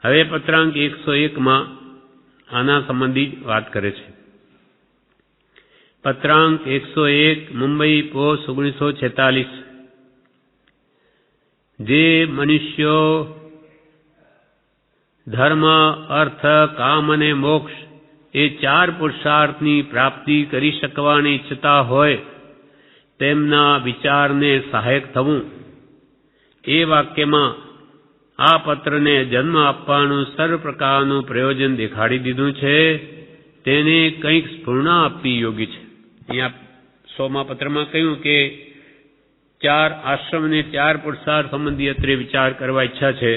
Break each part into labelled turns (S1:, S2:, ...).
S1: હવે પત્રાંક 101 આના સંબંધી વાત કરે છે. પત્રાંક 101 મુંબઈ પોષ 1946. જે મનુષ્યો ધર્મ, અર્થ, કામ અને મોક્ષ એ 4 પુરુષાર્થની પ્રાપ્તિ કરી શકવાની ઈચ્છતા હોય તેમના વિચારને સહાયક થવું. એ વાક્યમાં આ પત્રને જન્મ આપવાનું સર્વ પ્રકારનું પ્રયોજન દેખાડી દીધું છે. તેને કંઈક સ્ફૂર્ણા આપવી યોગ્ય છે. અહીંયા 100મા પત્રમાં કહ્યું કે 4 આશ્રમ અને 4 પુરુષાર્થ સંબંધી અત્રે વિચાર કરવા ઈચ્છા છે.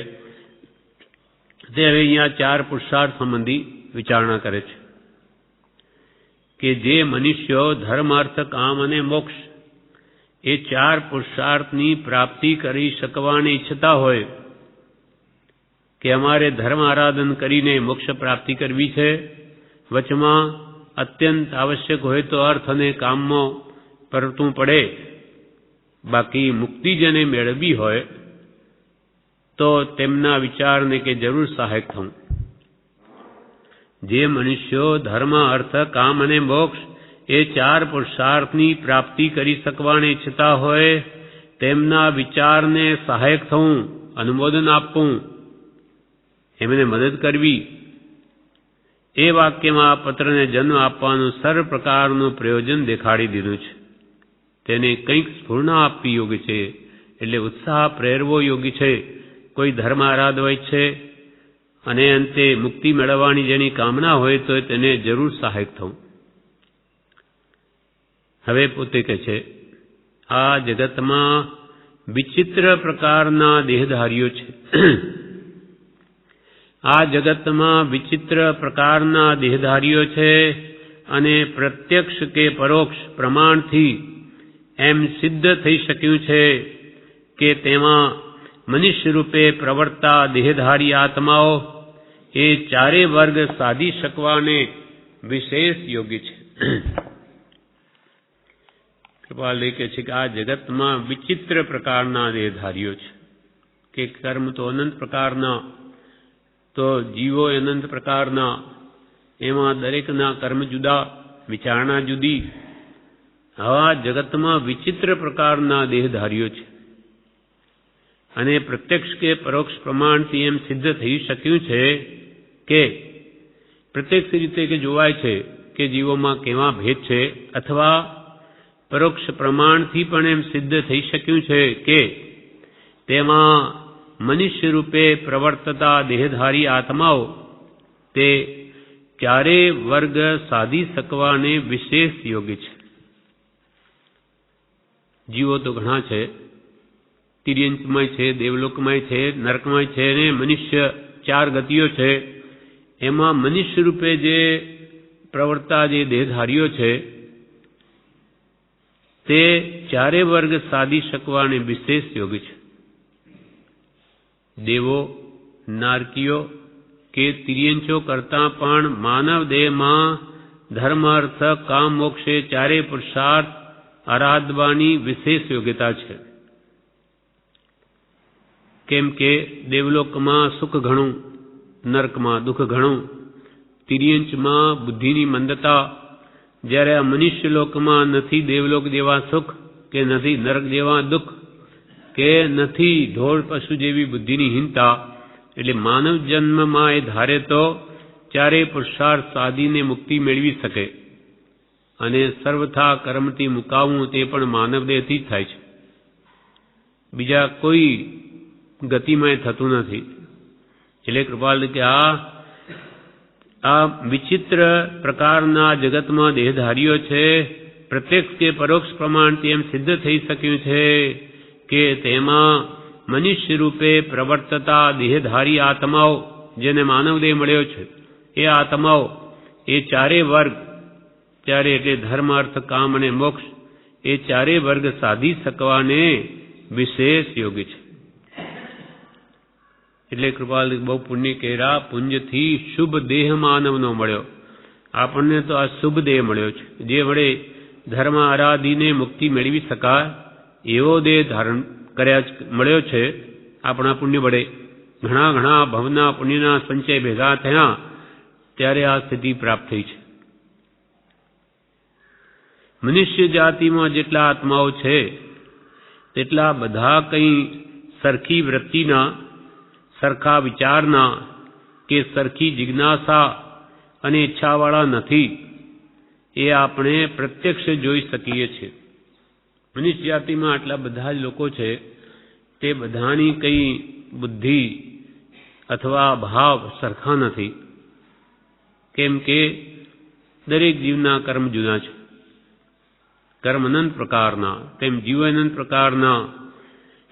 S1: તે હવે અહીંયા 4 પુરુષાર્થ સંબંધી વિચારણા કરે છે કે જે મનુષ્યો ધર્મ, અર્થ, કામ અને મોક્ષ એ 4 પુરુષાર્થની પ્રાપ્તિ કરી શકવાની ઈચ્છતા હોય કે અમારે ધર્મ આરાધન કરીને મોક્ષ પ્રાપ્તિ કરવી છે, વચમાં અત્યંત આવશ્યક હોય તો અર્થ અને કામમાં પરતવું પડે, બાકી મુક્તિ જેને મેળવવી હોય તો તેમના વિચારને કે જરૂર સહાયક થવું. જે મનુષ્યો ધર્મ, અર્થ, કામ અને મોક્ષ એ 4 પુરુષાર્થની પ્રાપ્તિ કરી શકવાની ઈચ્છતા હોય તેમના વિચારને સહાયક થવું, અનુમોદન આપવું, એમને મદદ કરવી. એ વાક્યમાં આ પત્રને જન્મ આપવાનું સર્વ પ્રકારનું પ્રયોજન દેખાડી દીધું છે. તેને કંઈક સ્ફૂર્ણા આપવી યોગ્ય છે, એટલે ઉત્સાહ પ્રેરવો યોગ્ય છે. કોઈ ધર્મ આરાધવા ઈચ્છે અને અંતે મુક્તિ મેળવવાની જેની કામના હોય તો તેને જરૂર સહાયક થવું. હવે પોતે કહે છે આ જગતમાં વિચિત્ર પ્રકારના દેહધારીઓ છે. આ જગતમાં વિચિત્ર પ્રકારના દેહધારીઓ છે અને પ્રત્યક્ષ કે પરોક્ષ પ્રમાણથી એમ સિદ્ધ થઈ શક્યું છે કે તેમાં મનુષ્ય રૂપે પ્રવર્તા દેહધારી આત્માઓ એ 4 વર્ગ સાધી શકવાને વિશેષ યોગ્ય છે. કૃપાલ કહે છે કે આ જગતમાં વિચિત્ર પ્રકારના દેહધારીઓ છે કે કર્મ તો અનંત પ્રકારના, તો જીવો અનંત પ્રકારના, એમાં દરેકના કર્મ જુદા, વિચારણા જુદી. આવા જગતમાં વિચિત્ર પ્રકારના દેહધારીઓ છે અને પ્રત્યક્ષ કે પરોક્ષ પ્રમાણથી એમ સિદ્ધ થઈ શક્યું છે કે પ્રત્યક્ષ રીતે કે જોવાય છે કે જીવોમાં કેવા ભેદ છે, અથવા પરોક્ષ પ્રમાણથી પણ એમ સિદ્ધ થઈ શક્યું છે કે તેમાં મનુષ્ય રૂપે પ્રવર્તતા દેહધારી આત્માઓ તે 4 વર્ગ સાધી શકવાને વિશેષ યોગ્ય છે. જીવો તો ઘણા છે, તિર્યંચમય છે, દેવલોકમય છે, નરકમય છે અને મનુષ્ય 4 ગતિઓ છે. એમાં મનુષ્ય રૂપે જે પ્રવર્તા જે દેહધારીઓ છે તે 4 વર્ગ સાધી શકવાને વિશેષ યોગ્ય છે. દેવો, નારકીઓ કે તિર્યંચો કરતાં પણ માનવ દેહમાં ધર્મ, અર્થ, કામ, મોક્ષે 4 પુરુષાર્થ આરાધવાની વિશેષ યોગ્યતા છે. કેમ કે દેવલોકમાં સુખ ઘણું, નરકમાં દુઃખ ઘણું, તિર્યંચમાં બુદ્ધિની મંદતા, જ્યારે આ મનુષ્ય લોકમાં નથી દેવલોક જેવા સુખ કે નથી નરક જેવા દુઃખ કે નથી ઢોળ પશુ જેવી બુદ્ધિની હીનતા. એટલે માનવ જન્મમાં એ ધારે તો 4 પુરુષાર્થ સાધીને મુક્તિ મેળવી શકે અને સર્વથા કર્મથી મુકાવવું તે પણ માનવ દેહથી જ થાય છે, બીજા કોઈ ગતિમાં થતું નથી. એટલે કૃપાલ કે આ વિચિત્ર પ્રકારના જગતમાં દેહધારીઓ છે, પ્રત્યક્ષ કે પરોક્ષ પ્રમાણથી એમ સિદ્ધ થઈ શક્યું છે કે તેમાં મનુષ્ય રૂપે પ્રવર્તતા દેહધારી આત્માઓ જેને માનવ દેહ મળ્યો છે એ આત્માઓ એ 4 વર્ગ, 4 એટલે ધર્મ, અર્થ, કામ અને મોક્ષ એ 4 વર્ગ સાધી શકવાને વિશેષ યોગ્ય છે. એટલે કૃપાલ બહુ પુણ્ય કેરા, પુંજથી શુભ દેહ માનવનો મળ્યો. આપણને તો આ શુભ દેહ મળ્યો છે, જે વડે ધર્મ આરાધીને મુક્તિ મેળવી શકાય એવો દેહ ધારણ કર્યા મળ્યો છે આપણા પુણ્ય વડે. ઘણા ઘણા ભવના પુણ્યના સંચય ભેગા થયા ત્યારે આ સ્થિતિ પ્રાપ્ત થઈ છે. મનુષ્ય જાતિમાં જેટલા આત્માઓ છે તેટલા બધા કંઈ સરખી વૃત્તિના, સરખા વિચારના કે સરખી જિજ્ઞાસા અને ઈચ્છાવાળા નથી. એ આપણે પ્રત્યક્ષ જોઈ શકીએ છીએ. મનુષ્ય જાતિમાં આટલા બધા જ લોકો છે તે બધાની કંઈ બુદ્ધિ અથવા ભાવ સરખા નથી. કેમ કે દરેક જીવના કર્મ જુદા છે. કર્મ અનંત પ્રકારના, તેમ જીવ અનંત પ્રકારના.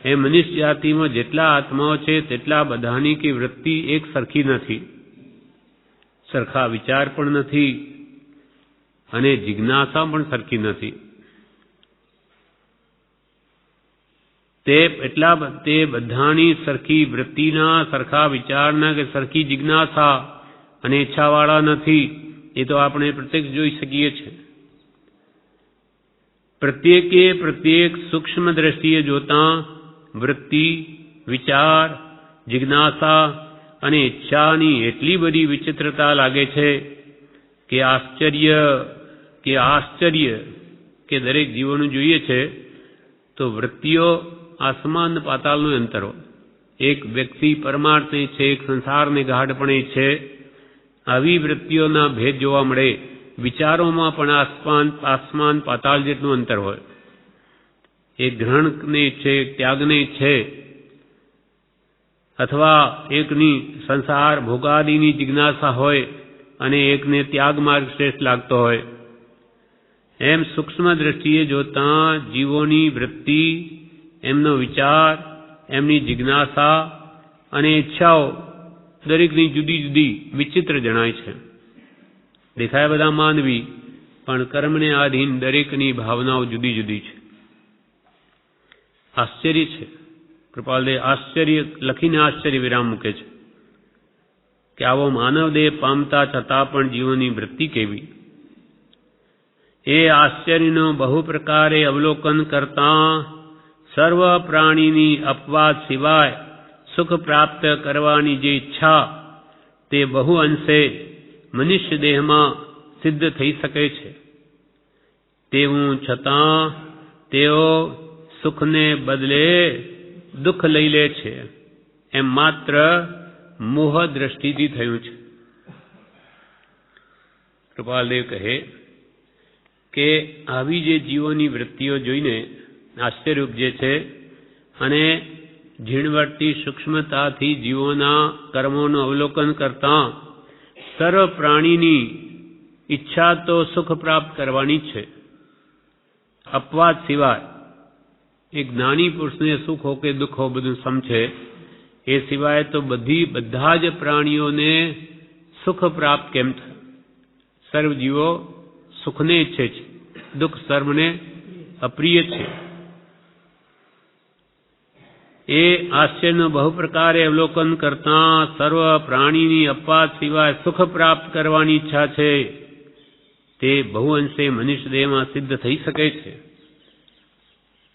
S1: એ મનુષ્ય જાતિમાં જેટલા આત્માઓ છે તેટલા બધાની કે વૃત્તિ એક સરખી નથી, સરખા વિચાર પણ નથી અને જિજ્ઞાસા પણ સરખી નથી. તે બધાની સરખી વૃત્તિના, સરખા વિચારના કે સરખી જિજ્ઞાસા અને ઈચ્છાવાળા નથી. એ તો આપણે પ્રત્યક્ષ જોઈ શકીએ છીએ. પ્રત્યેક સૂક્ષ્મ દ્રષ્ટિએ જોતા વૃત્તિ, વિચાર, જિજ્ઞાસા અને ઈચ્છાની એટલી બધી વિચિત્રતા લાગે છે કે આશ્ચર્ય કે દરેક જીવોનું જોઈએ છે તો વૃત્તિઓ આસમાન પાતાળનું અંતર હોય. એક વ્યક્તિ પરમાર્થને છે, એક સંસારને ગાઢપણે છે. આવી વૃત્તિઓના ભેદ જોવા મળે. વિચારોમાં પણ આસમાન પાતાળ જેટલું અંતર હોય. એક ગ્રહણને છે, ત્યાગને છે, અથવા એકની સંસાર ભોગાદિની જિજ્ઞાસા હોય અને એકને ત્યાગ માર્ગ શ્રેષ્ઠ લાગતો હોય. એમ સૂક્ષ્મ દ્રષ્ટિએ જોતા જીવોની વૃત્તિ, એમનો વિચાર, એમની જિજ્ઞાસા અને ઈચ્છાઓ દરેકની જુદી જુદી વિચિત્ર જણાય છે. દેખાય બધા માનવી, પણ કર્મને આધીન દરેકની ભાવનાઓ જુદી જુદી છે. આશ્ચર્ય છે. કૃપાલદેવ આશ્ચર્ય લખીને આશ્ચર્ય વિરામ મૂકે છે કે આવો માનવ દેહ પામતા છતાં પણ જીવોની વૃત્તિ કેવી. એ આશ્ચર્યનો બહુ પ્રકારે અવલોકન કરતા સર્વ પ્રાણીની અપવાદ સિવાય સુખ પ્રાપ્ત કરવાની જે ઈચ્છા તે બહુ અંશે મનુષ્ય દેહમાં સિદ્ધ થઈ શકે છે. તેવું છતાં તેઓ સુખને બદલે દુઃખ લઈ લે છે. એમ માત્ર મોહ દ્રષ્ટિથી થયું છે. કૃપાલદેવ કહે કે આવી જે જીવોની વૃત્તિઓ જોઈને આશ્ચર્ય ઉપજે છે અને ઝીણવટથી સૂક્ષ્મતાથી જીવોના કર્મોનું અવલોકન કરતા સર્વ પ્રાણીની ઈચ્છા તો સુખ પ્રાપ્ત કરવાની છે, અપવાદ સિવાય. એક જ્ઞાની પુરુષને સુખ હો કે દુઃખ હો બધું સમજે. એ સિવાય તો બધા જ પ્રાણીઓને સુખ પ્રાપ્ત કેમ થાય? સર્વ જીવો સુખને ઈચ્છે છે, દુઃખ સર્વને અપ્રિય છે. એ આશ્ચર્યનો બહુ પ્રકારે અવલોકન કરતા સર્વ પ્રાણીની અપવાદ સિવાય સુખ પ્રાપ્ત કરવાની ઈચ્છા છે તે બહુ અંશે મનુષ્ય દેહમાં સિદ્ધ થઈ શકે છે.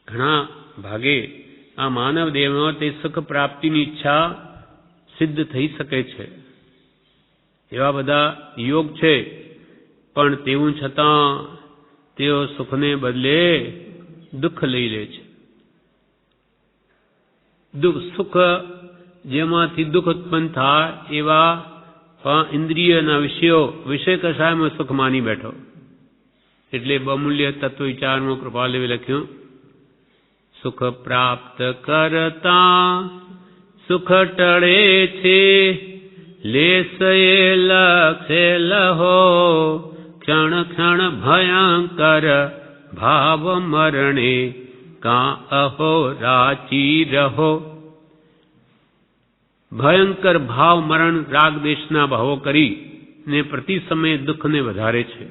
S1: ઘણા ભાગે આ માનવ દેહમાં તે સુખ પ્રાપ્તિની ઈચ્છા સિદ્ધ થઈ શકે છે. એવા બધા યોગ છે, પણ તેવું છતાં તેઓ સુખને બદલે દુઃખ લઈ લે છે. સુખ જેમાંથી દુઃખ ઉત્પન્ન થાય એવા ઇન્દ્રિયના વિષય કશાયમાં સુખ માની બેઠો. એટલે બમૂલ્ય તત્વ વિચારમાં કૃપાલદેવે લખ્યું, સુખ પ્રાપ્ત કરતા સુખ ટળે છે, લેશે લખે લહો ક્ષણ ક્ષણ ભયંકર ભાવ મરણે કા અહો રાચી રહો. ભયંકર ભાવ મરણ રાગ દેશના ભાવો કરી ને પ્રતિ સમયે દુઃખને વધારે છે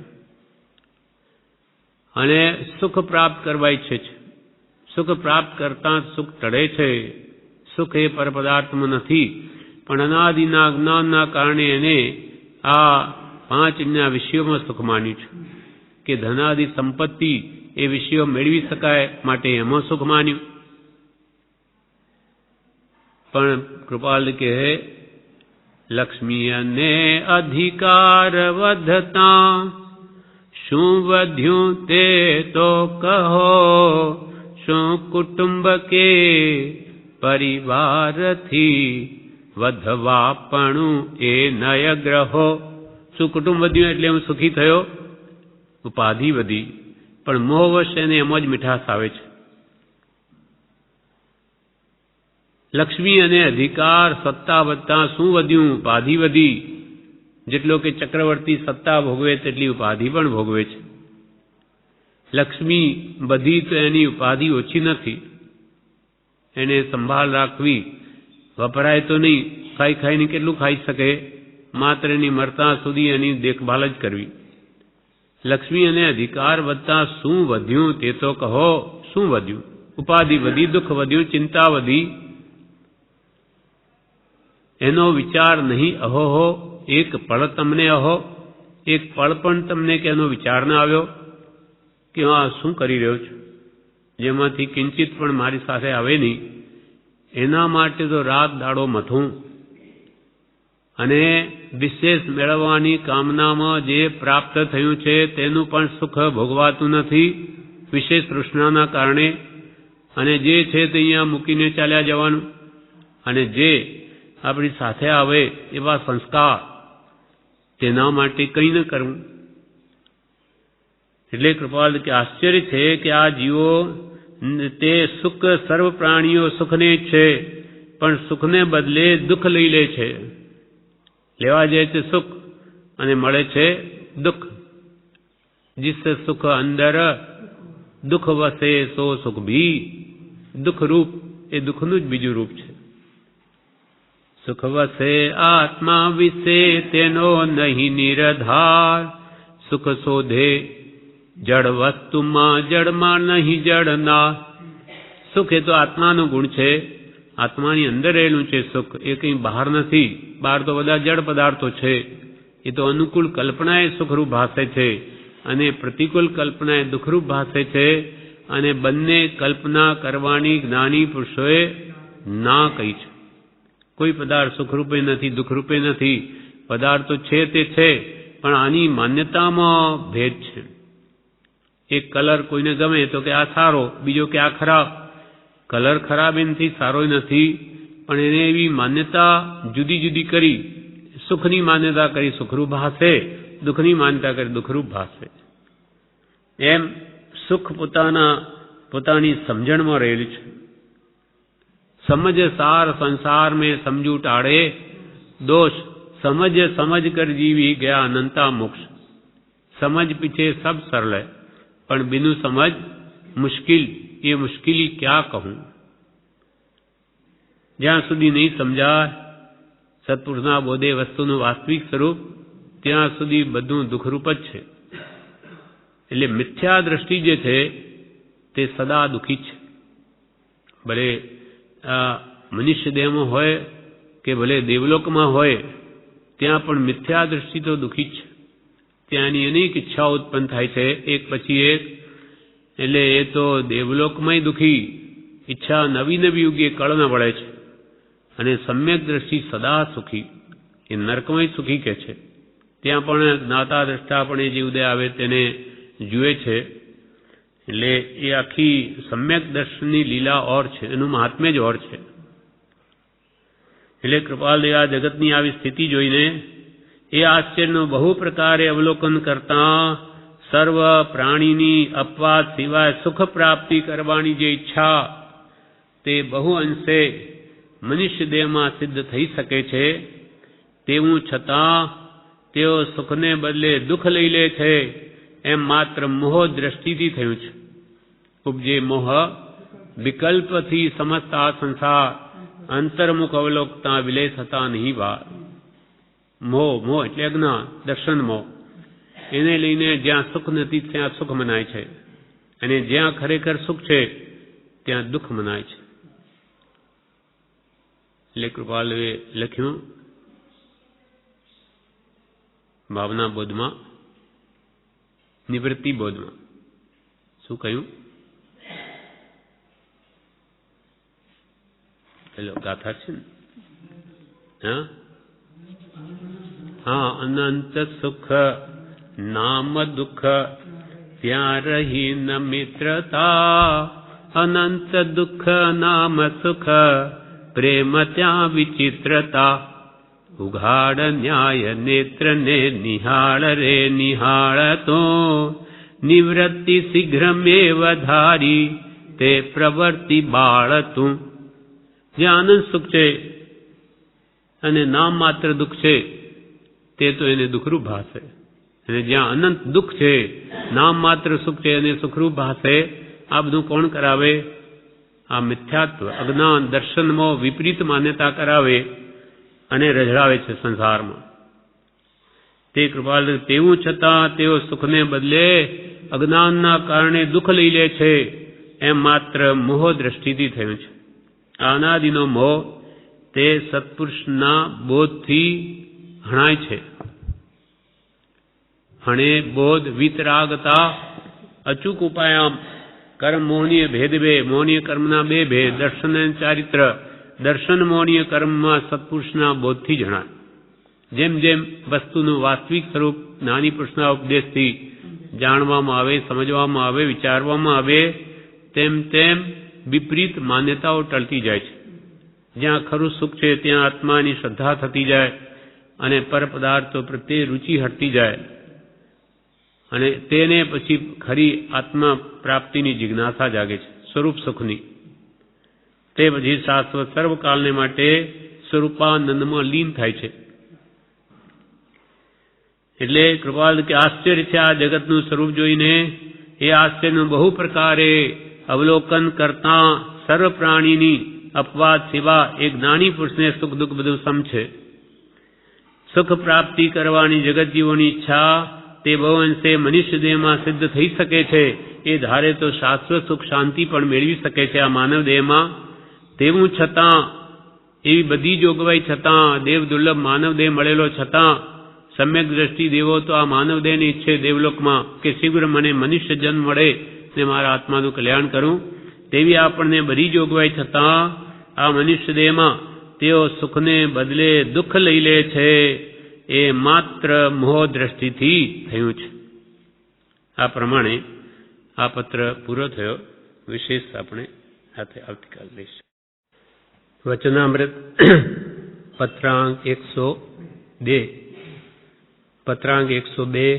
S1: અને સુખ પ્રાપ્ત કરવા ઈચ્છે છે. સુખ પ્રાપ્ત કરતા સુખ ટળે છે. સુખ એ પરપદાર્થમાં નથી, પણ અનાદિના જ્ઞાનના કારણે એને આ પાંચ વિષયોમાં સુખ માન્યું છે કે ધનાદિ સંપત્તિ એ વિષયો મેળવી શકાય માટે એમાં સુખ માન્યું. પણ કૃપાલ કહે લક્ષ્મી અને અધિકાર વધતા શું વધ્યું તે તો કહો, શું કુટુંબ કે પરિવારથી વધવાપણું એ નય ગ્રહો. શું કુટુંબ વધ્યું એટલે હું સુખી થયો? ઉપાધિ વધી, પણ મોહવશ એને એમ જ મીઠાશ આવે છે. લક્ષ્મી અને અધિકાર સત્તા વધતા શું વધ્યું? ઉપાધિ વધી. જેટલો કે ચક્રવર્તી સત્તા ભોગવે તેટલી ઉપાધિ પણ ભોગવે છે. લક્ષ્મી બધી તો એની ઉપાધિ ઓછી નથી. એને સંભાળ રાખવી, વપરાય તો નહીં, ખાઈ ખાઈને કેટલું ખાઈ શકે, માત્ર એની મરતા સુધી એની દેખભાલ જ કરવી. લક્ષ્મી અને અધિકાર વધતા શું વધ્યું તે તો કહો. શું વધ્યું? ઉપાધિ વધી, દુઃખ વધ્યું, ચિંતા વધી. એનો વિચાર નહીં અહોહો, એક પળ તમને અહો, એક પળ પણ તમને કે એનો વિચાર ના આવ્યો કે આ શું કરી રહ્યો છું, જેમાંથી કિંચિત પણ મારી સાથે આવે નહીં. એના માટે તો રાત દાડો મથું અને વિશેષ મેળવવાની કામનામાં જે પ્રાપ્ત થયું છે તેનું પણ સુખ ભોગવાતું નથી વિશેષ તૃષ્ણાના કારણે. અને જે છે તે અહીંયા મૂકીને ચાલ્યા જવાનું. અને જે આપણી સાથે આવે એવા સંસ્કાર તેના માટે કંઈ ન કરવું. એટલે કૃપાલ કે આશ્ચર્ય છે કે આ જીવો તે સુખ સર્વ પ્રાણીઓ સુખને છે, પણ સુખને બદલે દુઃખ લઈ લે છે. લેવા જાય છે સુખ અને મળે છે દુઃખ. जिस सुख अंदर दुख वसे सो सुख भी. दुख रूप એ દુઃખનું જ બીજું રૂપ છે. સુખ વસે આત્મા વિશે તેનો નહીં નિરધાર. સુખ શોધે જડ વસ્તુમાં, જડમાં નહીં જડના. સુખ એ તો આત્માનો ગુણ છે, આત્માની અંદર રહેલું છે સુખ. એ કંઈ બહાર નથી. બહાર તો બધા જડ પદાર્થો છે. એ તો અનુકૂળ કલ્પના એ સુખરૂપ ભાસે છે અને પ્રતિકૂળ કલ્પના એ દુઃખરૂપ ભાસે છે. અને બંને કલ્પના કરવાની જ્ઞાની પુરુષોએ ના કહી છે. કોઈ પદાર્થ સુખરૂપે નથી, દુઃખરૂપે નથી. પદાર્થ તો છે તે છે, પણ આની માન્યતામાં ભેદ છે. એક કલર કોઈને ગમે તો કે આ સારો, બીજો કે આ ખરાબ. કલર ખરાબ એનાથી સારો નથી, પણ એને એવી માન્યતા જુદી જુદી કરી. સુખની માન્યતા કરી સુખરૂપ ભાસે, દુઃખની માન્યતા કરી દુઃખરૂપ ભાસે. એમ સુખ પોતાની સમજણમાં રહેલું છે. સમજ સાર સંસાર में समझू टाड़े दोष. समझ समझ कर जीवी गया अनंता मोक्ष. समझ पीछे सब सरल है, પણ बिनु समझ मुश्किल. ये मुश्किली क्या कहूं. જ્યાં સુધી નહીં સમજાય સત્પુરુષના બોધે વસ્તુનું વાસ્તવિક સ્વરૂપ, ત્યાં સુધી બધું દુઃખરૂપ જ છે. એટલે મિથ્યા દ્રષ્ટિ જે છે તે સદા દુઃખી છે. ભલે મનુષ્ય દેહમાં હોય કે ભલે દેવલોકમાં હોય, ત્યાં પણ મિથ્યા દ્રષ્ટિ તો દુઃખી જ છે. ત્યાંની અનેક ઈચ્છાઓ ઉત્પન્ન થાય છે એક પછી એક. એટલે એ તો દેવલોકમાંય દુઃખી, ઈચ્છા નવી નવી યુગે કળના વળે છે. અને સમ્યક દ્રષ્ટિ સદા સુખી, એ નરકમાંય સુખી કે છે. ત્યાં પણ જ્ઞાતા દ્રષ્ટા પણ એ જે ઉદય આવે તેને જુએ છે. એટલે એ આખી સમ્યક દર્શનની લીલા ઓર છે, એનું મહાત્મ્ય જ ઓર છે. એટલે કૃપાલદેવ આ જગતની આવી સ્થિતિ જોઈને એ આશ્ચર્યનું બહુ પ્રકારે અવલોકન કરતા સર્વ પ્રાણીની અપવાદ સિવાય સુખ પ્રાપ્તિ કરવાની જે ઈચ્છા તે બહુ અંશે મનુષ્ય દેહમાં સિદ્ધ થઈ શકે છે. તેવું છતાં તેઓ સુખને બદલે દુઃખ લઈ લે છે. એમ માત્ર મોહ દ્રષ્ટિથી થયું છે. ઉપજે મોહ વિકલ્પથી સમસ્ત આ સંસાર અંતર્મુખ અવલોકતા વિલેસ થતા નહીં વાર. મોહ એટલે અજ્ઞાન, દર્શન મોહ. એને લઈને જ્યાં સુખ નથી ત્યાં સુખ મનાય છે, અને જ્યાં ખરેખર સુખ છે ત્યાં દુઃખ મનાય છે. એટલે કૃપાલવે લખ્યું ભાવના બોધમાં, નિવૃત્તિ બોધમાં. શું કહ્યું? પેલો ગાથા છે ને, હા, અનંત સુખ નામ દુઃખ ત્યાં રહી ન મિત્રતા, અનંત દુઃખ નામ સુખ પ્રેમ ત્યાં વિચિત્રતા, ઉઘાડ ન્યાય નેત્ર ને નિહાળ રે નિહાળ તો, નિવૃત્તિ શીઘ્રમેવ ધારી તે પ્રવૃત્તિ બાળ તું. જ્યાં આનંદ સુખ છે અને નામ માત્ર દુઃખ છે તે તો એને દુઃખરૂપ ભાષે, અને જ્યાં અનંત દુઃખ છે, નામ માત્ર સુખ છે અને સુખરૂપ ભાષે, આ બધું કોણ કરાવે? આ મિથ્યાત્વ, અજ્ઞાન, દર્શનમાં વિપરીત માન્યતા કરાવે અને રઝળાવે છે સંસારમાં. તે કૃપાલ તેવું છતાં તેઓ સુખને બદલે અજ્ઞાનના કારણે દુઃખ લઈ લે છે, એમ માત્ર મોહ દ્રષ્ટિથી થયું છે. અનાદિનો મોહ તે સત્પુરુષના બોધથી હણાય છે. હણે બોધ વિતરાગતા અચૂક ઉપાયામ કર્મ મોહનીય ભેદ બે, મોહનીય કર્મના બે ભેદ, દર્શન અને ચારિત્ર. દર્શન મોહનીય કર્મમાં સત્પુરુષના બોધથી જણાય. જેમ જેમ વસ્તુનું વાસ્તવિક સ્વરૂપ જ્ઞાની પુરુષના ઉપદેશથી જાણવામાં આવે, સમજવામાં આવે, વિચારવામાં આવે, તેમ તેમ વિપરીત માન્યતાઓ ટળતી જાય છે. જ્યાં ખરું સુખ છે ત્યાં આત્માની શ્રદ્ધા થતી જાય અને પર પદાર્થો પ્રત્યે રુચિ હટતી જાય અને તેને પછી ખરી આત્મા પ્રાપ્તિની જિજ્ઞાસા જાગે છે, સ્વરૂપ સુખની. તે પછી શાશ્વત સર્વકાળને માટે સ્વરૂપાનંદમાં લીન થાય છે. એટલે કૃપાલ કે આશ્ચર્ય છે આ જગતનું સ્વરૂપ જોઈને. એ આશ્ચર્યનું બહુ પ્રકારે અવલોકન કરતા સર્વ પ્રાણીની અપવાદ સેવા એ જ્ઞાની પુરુષને સુખ દુઃખ બધું સમ છે. સુખ પ્રાપ્તિ કરવાની જગતજીવોની ઈચ્છા તે બહુ અંશે મનુષ્ય દેહમાં સિદ્ધ થઈ શકે છે. એ ધારે તો શાશ્વત સુખ શાંતિ પણ મેળવી શકે છે આ માનવ દેહમાં. તેવું છતાં, એવી બધી જોગવાઈ છતાં, દેવ દુર્લભ માનવ દેહ મળેલો છતાં સમ્યક દ્રષ્ટિ દેવો તો આ માનવ દેહને ઈચ્છે દેવલોકમાં કે શીઘ્ર મને મનુષ્ય જન્મ મળે ને મારા આત્માનું કલ્યાણ કરું. તેવી આપણને બધી જોગવાઈ છતાં આ મનુષ્ય દેહમાં તેઓ સુખને બદલે દુઃખ લઈ લે છે. એ માત્ર મોહ દ્રષ્ટિથી થયું છે. આ પ્રમાણે આ પત્ર પૂરો થયો. વિશેષ આપણે આવતીકાલ લઈશું. વચનામૃત પત્રાંક 102. પત્રાંક 102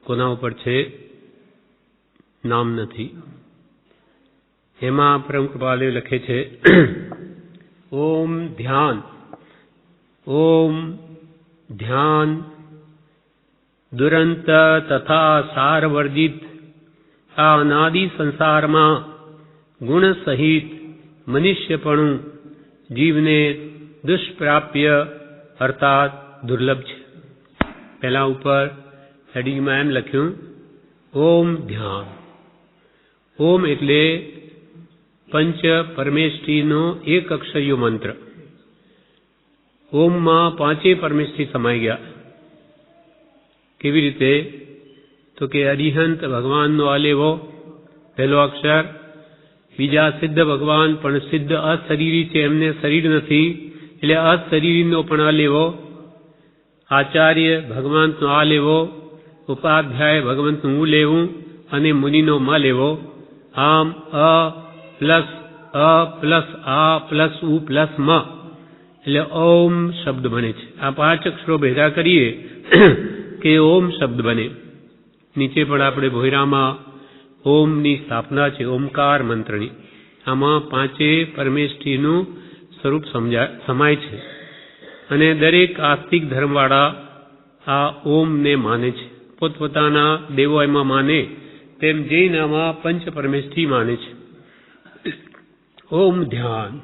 S1: કોના ઉપર છે? નામ નથી. એમાં પરમ કૃપાલુ લખે છે, ઓમ ધ્યાન, ઓમ ધ્યાન દુરંત તથા સારવર્જિત આ અનાદિ સંસારમાં ગુણ સહિત મનુષ્યપણું જીવને દુષ્પ્રાપ્ય અર્થાત દુર્લભ છે. પહેલા ઉપર હેડિંગમાં એમ લખ્યું, ઓમ ધ્યાન. ઓમ એટલે પંચ પરમેષ્ઠીનો એક અક્ષરીયો મંત્ર. ઓમમાં પાંચે પરમેષ્ઠી સમાઈ ગયા. કેવી રીતે? તો કે અરિહંત ભગવાનનો આલેવો પહેલો અક્ષર, બીજા સિદ્ધ ભગવાન પણ સિદ્ધ અશરીરી છે, એમને શરીર નથી એટલે અશરીરીનો પણ આલેવો, આચાર્ય ભગવંતનો આ લેવો, ઉપાધ્યાય ભગવંતનું હું લેવું અને મુનિનો મ લેવો. આમ અ પ્લસ આ પ્લસ ઉ પ્લસ મ એટલે ઓમ શબ્દ બને છે. આ પાંચ અક્ષરો ભેગા કરીએ કે ઓમ શબ્દ બને. નીચે પણ આપણે ભોયરામાં ઓમની સ્થાપના છે, ઓમકાર મંત્રની. આમાં પાંચે પરમેષ્ઠીનું સ્વરૂપ સમાય છે અને દરેક આસ્તિક ધર્મવાળા આ ઓમને માને છે. પોતપોતાના દેવો એમાં માને તેમ જૈનમાં પંચ પરમેષ્ઠી માને છે. ઓમ ધ્યાન.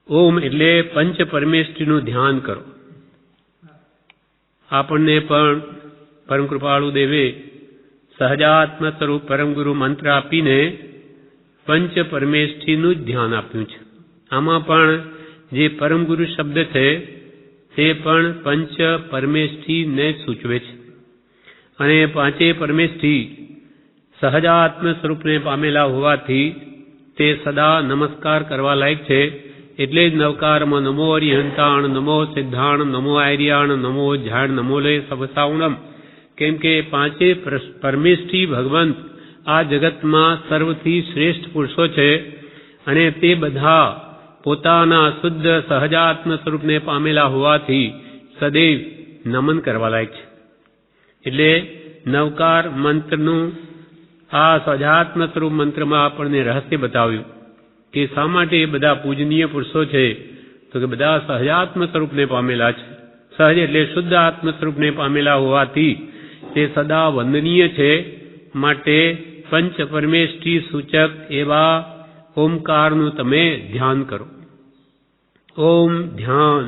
S1: ઓમ એટલે પંચ પરમેષ્ઠીનું ધ્યાન કરો. આપણને પણ પરમ કૃપાળુ દેવે સહજાત્મ સ્વરૂપ પરમ ગુરુ મંત્ર આપીને પંચ પરમેષ્ઠીનું જ ધ્યાન આપ્યું છે. આમાં પણ જે પરમ ગુરુ શબ્દ છે તે પણ પંચ પરમેષ્ઠીને સૂચવે છે અને પાંચે પરમેષ્ઠી સહજાત્મ સ્વરૂપને પામેલા હોવાથી તે સદા નમસ્કાર કરવા લાયક છે. એટલે જ નવકારમાં નમો અરિહંતાણ, નમો સિદ્ધાણ, નમો આર્યાણ, નમો જ્ઞાન, નમો લે સબસાવણમ. કેમ કે પાંચે પરમેષ્ઠી ભગવંત આ જગતમાં સર્વથી શ્રેષ્ઠ પુરુષો છે અને તે બધા પોતાના શુદ્ધ સહજાત્મ સ્વરૂપને પામેલા હોવાથી સદૈવ નમન કરવા લાયક છે. એટલે નવકાર મંત્રનું આ સહજાત્મ સ્વરૂપ મંત્રમાં આપણને રહસ્ય બતાવ્યું કે શા માટે એ બધા પૂજનીય પુરુષો છે. તો કે બધા સહજાત્મ સ્વરૂપને પામેલા છે. સહજ એટલે શુદ્ધ આત્મ સ્વરૂપને પામેલા હોવાથી તે સદા વંદનીય છે. માટે પંચ પરમેષ્ઠી સૂચક એવા ઓમકારનું તમે ધ્યાન કરો. ઓમ ધ્યાન.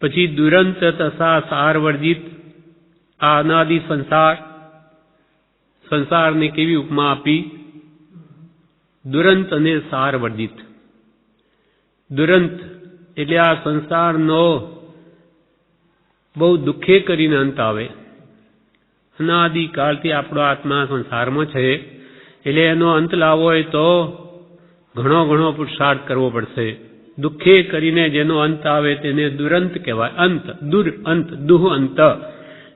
S1: પછી દુરંત તથા સારવર્જિત આ અનાદિ સંસારને કેવી ઉપમા આપી? દુરંત અને સારવર્જિત. દુરંત એટલે આ સંસારનો બહુ દુઃખે કરીને અંત આવે. અનાદિકાળથી આપણો આત્મા સંસારમાં છે એટલે એનો અંત લાવવો હોય તો ઘણો પુરુષાર્થ કરવો પડશે. દુઃખે કરીને જેનો અંત આવે તેને દુરંત કહેવાય. અંત, દુર અંત, દુહ અંત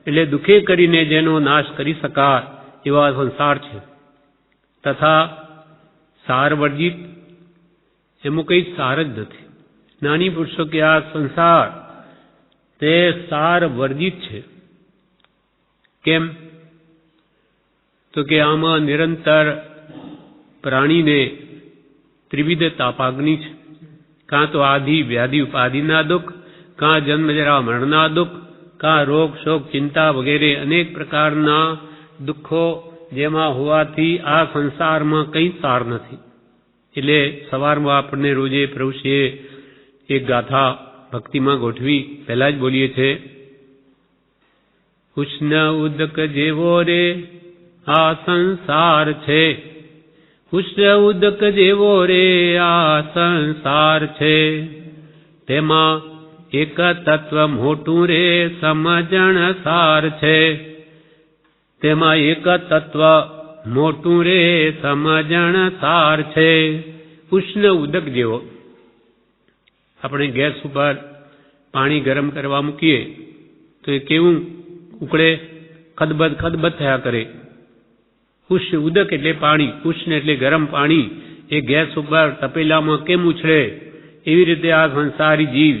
S1: એટલે દુઃખે કરીને જેનો નાશ કરી શકાય એવા સંસાર છે. તથા સારવર્જિત એમાં કઈ સાર જ નથી. જ્ઞાની પુરુષો કે આ સંસાર તે સાર વર્જિત છે. કેમ? તો કે આમાં નિરંતર પ્રાણીને ત્રિવિધ તાપાગ્નિ છે. કાં તો આધિ વ્યાધિ ઉપાધિના દુઃખ, કાં જન્મ જરા મરણના દુઃખ, કાં રોગ શોક ચિંતા વગેરે અનેક પ્રકારના દુઃખો જેમાં હોવાથી આ સંસારમાં કંઈ સાર નથી. એટલે સવારમાં આપણને રોજે પ્રભુશ્રીએ એક ગાથા ભક્તિમાં ગોઠવી પહેલા જ બોલીએ છે, ઉષ્ણ ઉદક જેવો રે આ સંસાર છે, ઉષ્ણ ઉદક જેવો રે આ સંસાર છે, તેમાં એક તત્વ મોટું રે સમજણ સાર છે, તેમાં એક તત્વ મોટું રે સમજણ સાર છે. ઉષ્ણ ઉદક જેવો. આપણે ગેસ ઉપર પાણી ગરમ કરવા મૂકીએ તો એ કેવું ઉકળે? ખદબદ થયા કરે. ઉષ્ણ ઉદક એટલે પાણી, ઉષ્ણ એટલે ગરમ પાણી એ ગેસ ઉપર તપેલામાં કેમ ઉછળે એવી રીતે આ સંસારી જીવ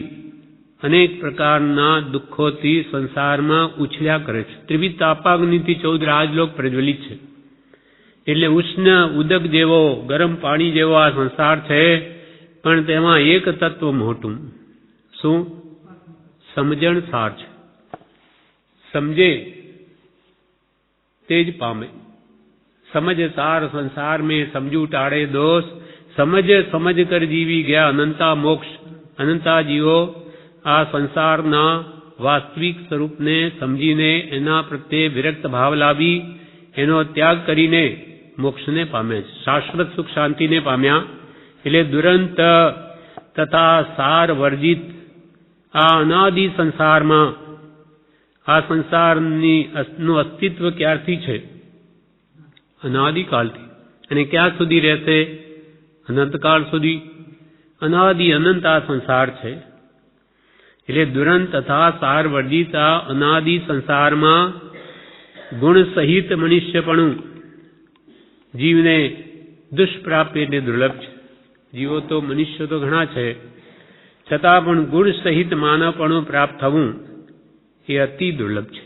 S1: અનેક પ્રકારના દુઃખોથી સંસારમાં ઉછળ્યા કરે છે. ત્રિવિધ તાપાગ્નિથી 14 રાજલોક પ્રજ્વલિત છે. એટલે ઉષ્ણ ઉદક જેવો ગરમ પાણી જેવો આ સંસાર છે, પણ તેમાં એક તત્વ મોટું. શું? સમજણ સાર છે. સમજે તે જ પામે. સમજ સાર સંસાર में समझू टाड़े दोष, સમજ કર જીવી ગયા અનંતા મોક્ષ. અનંતા જીવો આ સંસારના વાસ્તવિક સ્વરૂપને સમજીને એના પ્રત્યે વિરક્ત ભાવ લાવી એનો ત્યાગ કરીને મોક્ષને પામે છે, શાશ્વત સુખ શાંતિને પામ્યા. એટલે દુરંત તથા સાર વર્જિત આ અનાદિ સંસારમાં આ સંસારનું અસ્તિત્વ ક્યારથી છે? અનાદિકાળથી. અને ક્યાં સુધી રહેશે? અનંતકાળ સુધી. અનાદિ અનંત આ સંસાર છે. એટલે દુરંત તથા સાર વર્જિત આ અનાદિ સંસારમાં ગુણ સહિત મનુષ્યપણું જીવને દુષ્પ્રાપ્ય એટલે દુર્લભ છે. જીવો તો મનુષ્ય તો ઘણા છે, છતાં પણ ગુણ સહિત માનવપણું પ્રાપ્ત થવું એ અતિ દુર્લભ છે.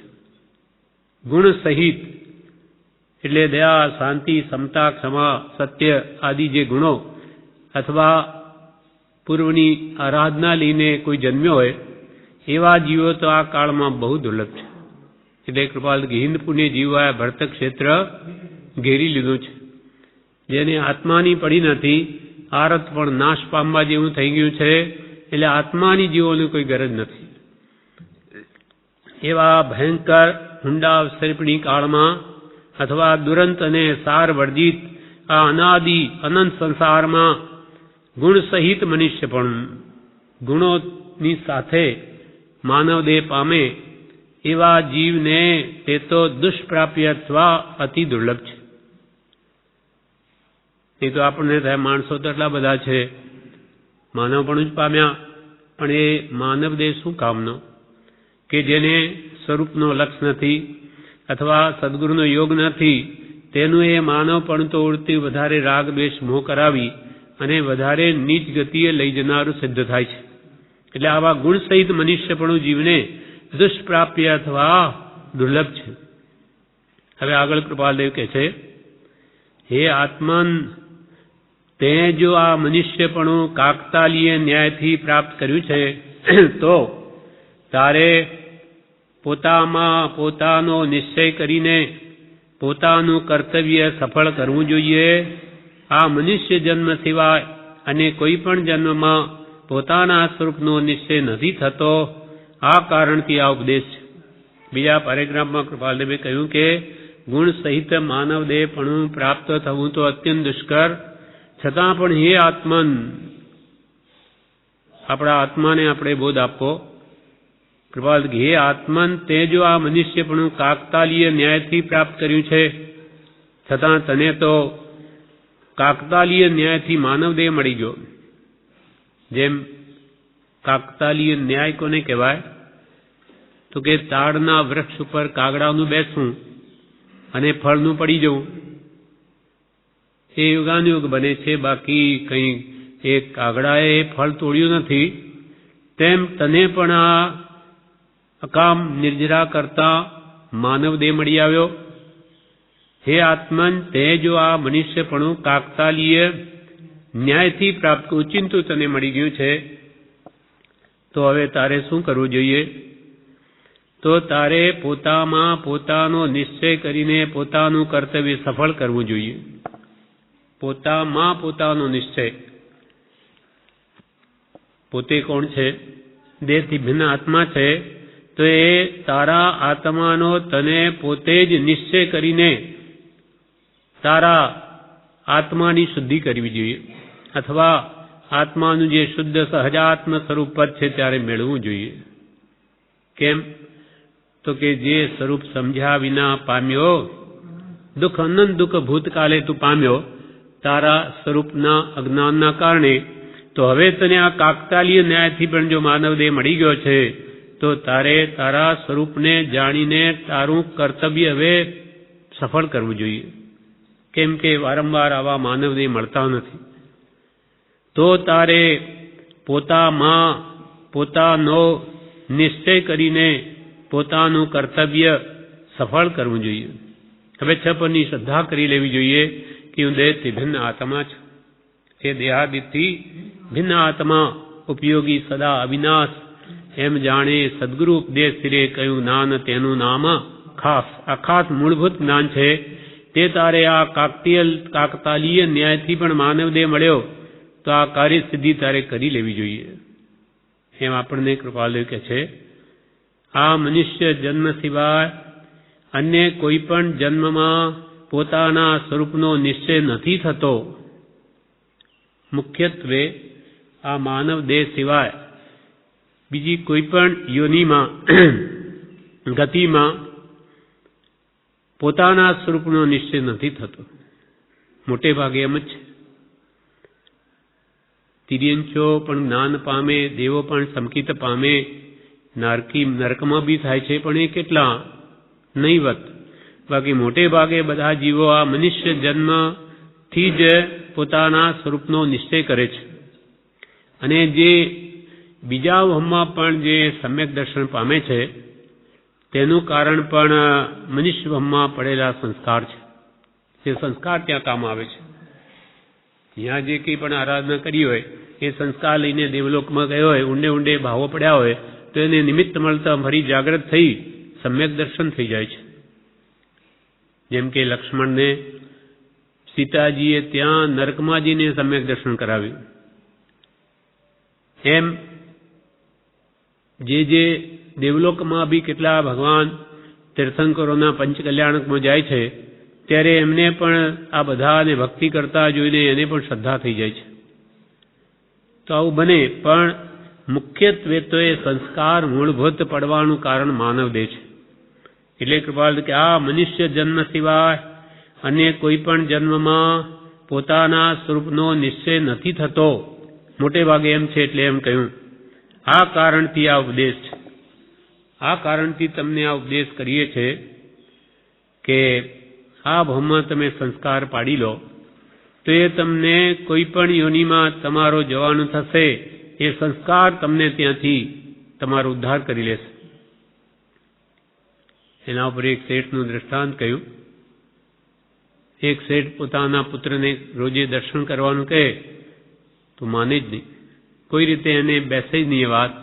S1: ગુણ સહિત એટલે દયા, શાંતિ, સમતા, ક્ષમા, સત્ય આદિ જે ગુણો અથવા પૂર્વની આરાધના લઈને કોઈ જન્મ્યો હોય એવા જીવો તો આ કાળમાં બહુ દુર્લભ છે. એટલે કૃપાલ હિન્દ પુણ્ય જીવાએ ભરત ક્ષેત્ર ઘેરી લીધું છે. જેને આત્માની પડી નથી, આરત પણ નાશ પામવા જેવું થઈ ગયું છે. એટલે આત્માની જીવોની કોઈ ગરજ નથી. એવા ભયંકર ઊંડા અવસરપણી કાળમાં અથવા દુરંત અને સાર વર્જિત આ અનાદિ અનંત સંસારમાં ગુણ સહિત મનુષ્ય પણ ગુણોની સાથે માનવદેહ પામે એવા જીવને તે તો દુષ્પ્રાપ્ય અથવા અતિ દુર્લભ છે. એ તો આપણને થાય માણસો તો એટલા બધા છે, માનવપણું જ પામ્યા, પણ એ માનવ દેહ શું કામનો? કે જેને સ્વરૂપનો લક્ષ નથી અથવા સદગુરુનો યોગ નથી, તેનું એ માનવપણ તો ઉડતી વધારે રાગ દ્વેષ મોહ કરાવી અને વધારે નીચ ગતિએ લઈ જનારું સિદ્ધ થાય છે. એટલે આવા ગુણ સહિત મનુષ્યપણું જીવને દુષ્પ્રાપ્ય અથવા દુર્લભ છે. હવે આગળ કૃપાલદેવ કહે છે, હે આત્મન, તે જો આ મનુષ્યપણું કાકતાલીય ન્યાયથી પ્રાપ્ત કર્યું છે, તો તારે પોતામાં પોતાનો નિશ્ચય કરીને પોતાનું કર્તવ્ય સફળ કરવું જોઈએ. આ મનુષ્ય જન્મ સિવાય અને કોઈ પણ જન્મમાં પોતાના સ્વરૂપનો નિશ્ચય નથી થતો. આ કારણથી આ ઉપદેશ છે. બીજા પેરેગ્રાફમાં કૃપાલદેવે કહ્યું કે ગુણ સહિત માનવ દેહપણું પ્રાપ્ત થવું તો અત્યંત દુષ્કર, છતાં પણ હે આત્મન, આપણા આત્માને આપણે બોધ આપવો. કૃપાલ, હે આત્મન, તે જો આ મનુષ્યપણું કાકતાલીય ન્યાયથી પ્રાપ્ત કર્યું છે, છતાં તને તો કાકતાલીય ન્યાયથી માનવ દેહ મળી ગયો. જેમ કાકતાલીય ન્યાય કોને કહેવાય? તો કે તાડના વૃક્ષ ઉપર કાગડાનું બેસવું અને ફળનું પડી જવું, એ યુગાનુયુગ બને છે, બાકી કંઈ એ કાગડાએ ફળ તોડ્યું નથી. તેમ તને પણ આ અકામ નિર્જરા કરતા માનવ દેહ મળી આવ્યો. હે આત્મન, તે જો આ મનુષ્યપણું કાકતાલીય ન્યાયથી પ્રાપ્ત ઓચિંતું તને મળી ગયું છે, તો હવે તારે શું કરવું જોઈએ? તો તારે પોતામાં પોતાનો નિશ્ચય કરીને પોતાનું કર્તવ્ય સફળ કરવું જોઈએ. પોતામાં પોતાનો નિશ્ચય. પોતે કોણ છે? દેહથી ભિન્ન આત્મા છે. તો એ તારા આત્માનો તને પોતે જ નિશ્ચય કરીને તારા આત્માની શુદ્ધિ કરવી જોઈએ, અથવા આત્માનું જે શુદ્ધ સહજાત્મ સ્વરૂપ પદ છે ત્યારે મેળવવું જોઈએ. કેમ? તો કે જે સ્વરૂપ સમજ્યા વિના પામ્યો, દુઃખ અનંત દુઃખ ભૂતકાલે તું પામ્યો તારા સ્વરૂપના અજ્ઞાનના કારણે, તો હવે તને આ કાકતાલીય ન્યાયથી પણ જો માનવ દેહ મળી ગયો છે, તો તારે તારા સ્વરૂપને જાણીને તારું કર્તવ્ય હવે સફળ કરવું જોઈએ. કેમ કે વારંવાર આવા માનવ દેહ મળતા નથી. તો તારે પોતામાં પોતાનો નિશ્ચય કરીને પોતાનું કર્તવ્ય સફળ કરવું જોઈએ. હવે છપની શ્રદ્ધા કરી લેવી જોઈએ કે હું દેહથી ભિન્ન આત્મા છું. એ દેહાદિથી ભિન્ન આત્મા ઉપયોગી સદા અવિનાશ, એમ જાણે સદગુરુ ઉપદેશ શિરે કહ્યું જ્ઞાન તેનું નામ ખાસ. આ ખાસ મૂળભૂત જ્ઞાન છે. તે તારે આ કાકતાલીય ન્યાયથી પણ માનવ દેહ મળ્યો, તો આ કાર્ય સિદ્ધિ તારે કરી લેવી જોઈએ. એમ આપણને કૃપાલદેવ કહે છે, આ મનુષ્ય જન્મ સિવાય અન્ય કોઈ પણ જન્મમાં પોતાના સ્વરૂપનો નિશ્ચય નથી થતો. મુખ્યત્વે આ માનવ દેહ સિવાય બીજી કોઈ પણ યોનિમાં ગતિમાં પોતાના સ્વરૂપનો નિશ્ચય નથી થતો. મોટે ભાગે એમ જ છે. તિર્યંચો પણ જ્ઞાન પામે, દેવો પણ સમકિત પામે, નરકમાં બી થાય છે, પણ એ કેટલા નહીવત. બાકી મોટે ભાગે બધા જીવો આ મનુષ્ય જન્મથી જ પોતાના સ્વરૂપનો નિશ્ચય કરે છે. અને જે બીજા વહમમાં પણ જે સમ્યક દર્શન પામે છે, તેનું કારણ પણ મનુષ્ય વહમમાં પડેલા સંસ્કાર છે. તે સંસ્કાર ત્યાં કામ આવે છે. ત્યાં જે કંઈ પણ આરાધના કરી હોય એ સંસ્કાર લઈને દેવલોકમાં ગયો હોય, ઊંડે ઊંડે ભાવો પડ્યા હોય, તો એને નિમિત્ત મળતા ફરી જાગૃત થઈ સમ્યક દર્શન થઈ જાય છે. જેમ કે લક્ષ્મણને સીતાજીએ ત્યાં નરકમાં જઈને સમ્યક દર્શન કરાવ્યું. એમ જે દેવલોકમાં બી કેટલા ભગવાન તીર્થંકરોના પંચકલ્યાણકમાં જાય છે, ત્યારે એમને પણ આ બધાને ભક્તિ કરતા જોઈને એને પણ શ્રદ્ધા થઈ જાય છે. તો આવું બને, પણ મુખ્યત્વે તો એ સંસ્કાર મૂળભૂત પડવાનું કારણ માનવ દેહ છે. એટલે કૃપાલ કે આ મનુષ્ય જન્મ સિવાય અન્ય કોઈ પણ જન્મમાં પોતાના સ્વરૂપનો નિશ્ચય નથી થતો, મોટે ભાગે એમ છે એટલે એમ કહ્યું. આ કારણથી આ ઉપદેશ છે. આ કારણથી તમને આ ઉપદેશ કરીએ છે કે આ ભાવમાં તમે સંસ્કાર પાડી લો તો એ તમને કોઈ પણ યોનિમાં તમારો જવાનું થશે, એ સંસ્કાર તમને ત્યાંથી તમારો ઉદ્ધાર કરી લેશે. એના ઉપર એક શેઠનું દ્રષ્ટાંત કહ્યું. એક શેઠ પોતાના પુત્રને રોજે દર્શન કરવાનું કહે તો માને જ નહીં, કોઈ રીતે એને બેસે જ નહીં એ વાત.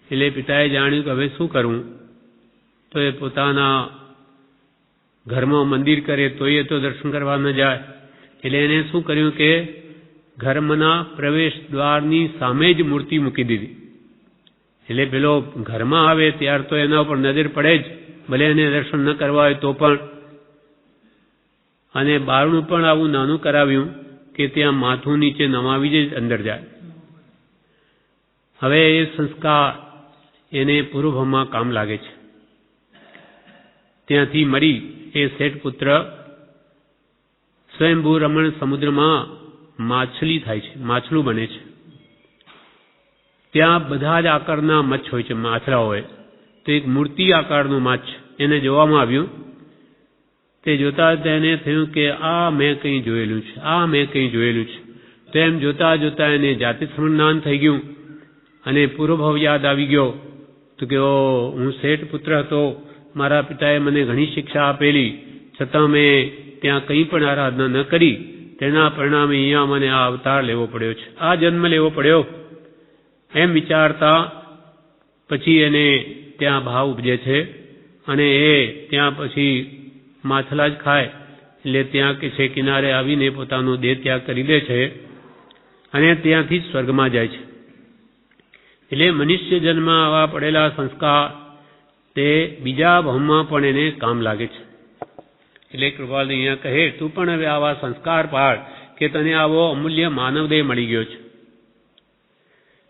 S1: એટલે પિતાએ જાણ્યું કે હવે શું કરવું, તો એ પોતાના ઘરમાં મંદિર કરે તો એ તો દર્શન કરવા ન જાય. એટલે એને શું કર્યું કે ઘરના પ્રવેશ દ્વારની સામે જ મૂર્તિ મૂકી દીધી. એટલે પેલો ઘરમાં આવે ત્યાર તો એના ઉપર નજર પડે જ, ભલે એને દર્શન ન કરવા હોય તો પણ. અને બારણું પણ આવું નાનું કરાવ્યું કે ત્યાં માથું નીચે નમાવી જ અંદર જાય. હવે એ સંસ્કાર એને પૂર્વભાવમાં કામ લાગે છે. ત્યાંથી મળી એ શેઠ પુત્ર સ્વયંભૂ રમણ સમુદ્રમાં માછલી થાય છે, માછલું બને છે. ત્યાં બધા જ આકારના મચ્છ હોય છે, માછલા હોય. તો એક મૂર્તિ આકારનું માછ એને જોવામાં આવ્યું. તે જોતા તેને થયું કે આ મેં કંઈ જોયેલું છે, આ મેં કંઈ જોયેલું છે. તો એમ જોતા જોતા એને જાતિ જ્ઞાન થઈ ગયું અને પૂર્વભાવ યાદ આવી ગયો. તો કે હું શેઠ પુત્ર હતો, મારા પિતાએ મને ઘણી શિક્ષા આપેલી, છતાં મેં ત્યાં કંઈ પણ આરાધના ન કરી, તેના પરિણામે અહીંયા મને આ અવતાર લેવો પડ્યો છે, આ જન્મ લેવો પડ્યો. એમ વિચારતા પછી એને ત્યાં ભાવ ઉપજે છે અને એ ત્યાં પછી માછલા જ ખાય. એટલે ત્યાં કે છે કિનારે આવીને પોતાનો દેહ ત્યાગ કરી દે છે અને ત્યાંથી જ સ્વર્ગમાં જાય છે. એટલે મનુષ્ય જન્મ આવા પડેલા સંસ્કાર તે બીજા ભાવમાં પણ એને કામ લાગે છે. એટલે કૃપાલ અહીંયા કહે તું પણ હવે આવા સંસ્કાર પાડ કે તને આવો અમૂલ્ય માનવદેહ મળી ગયો છે.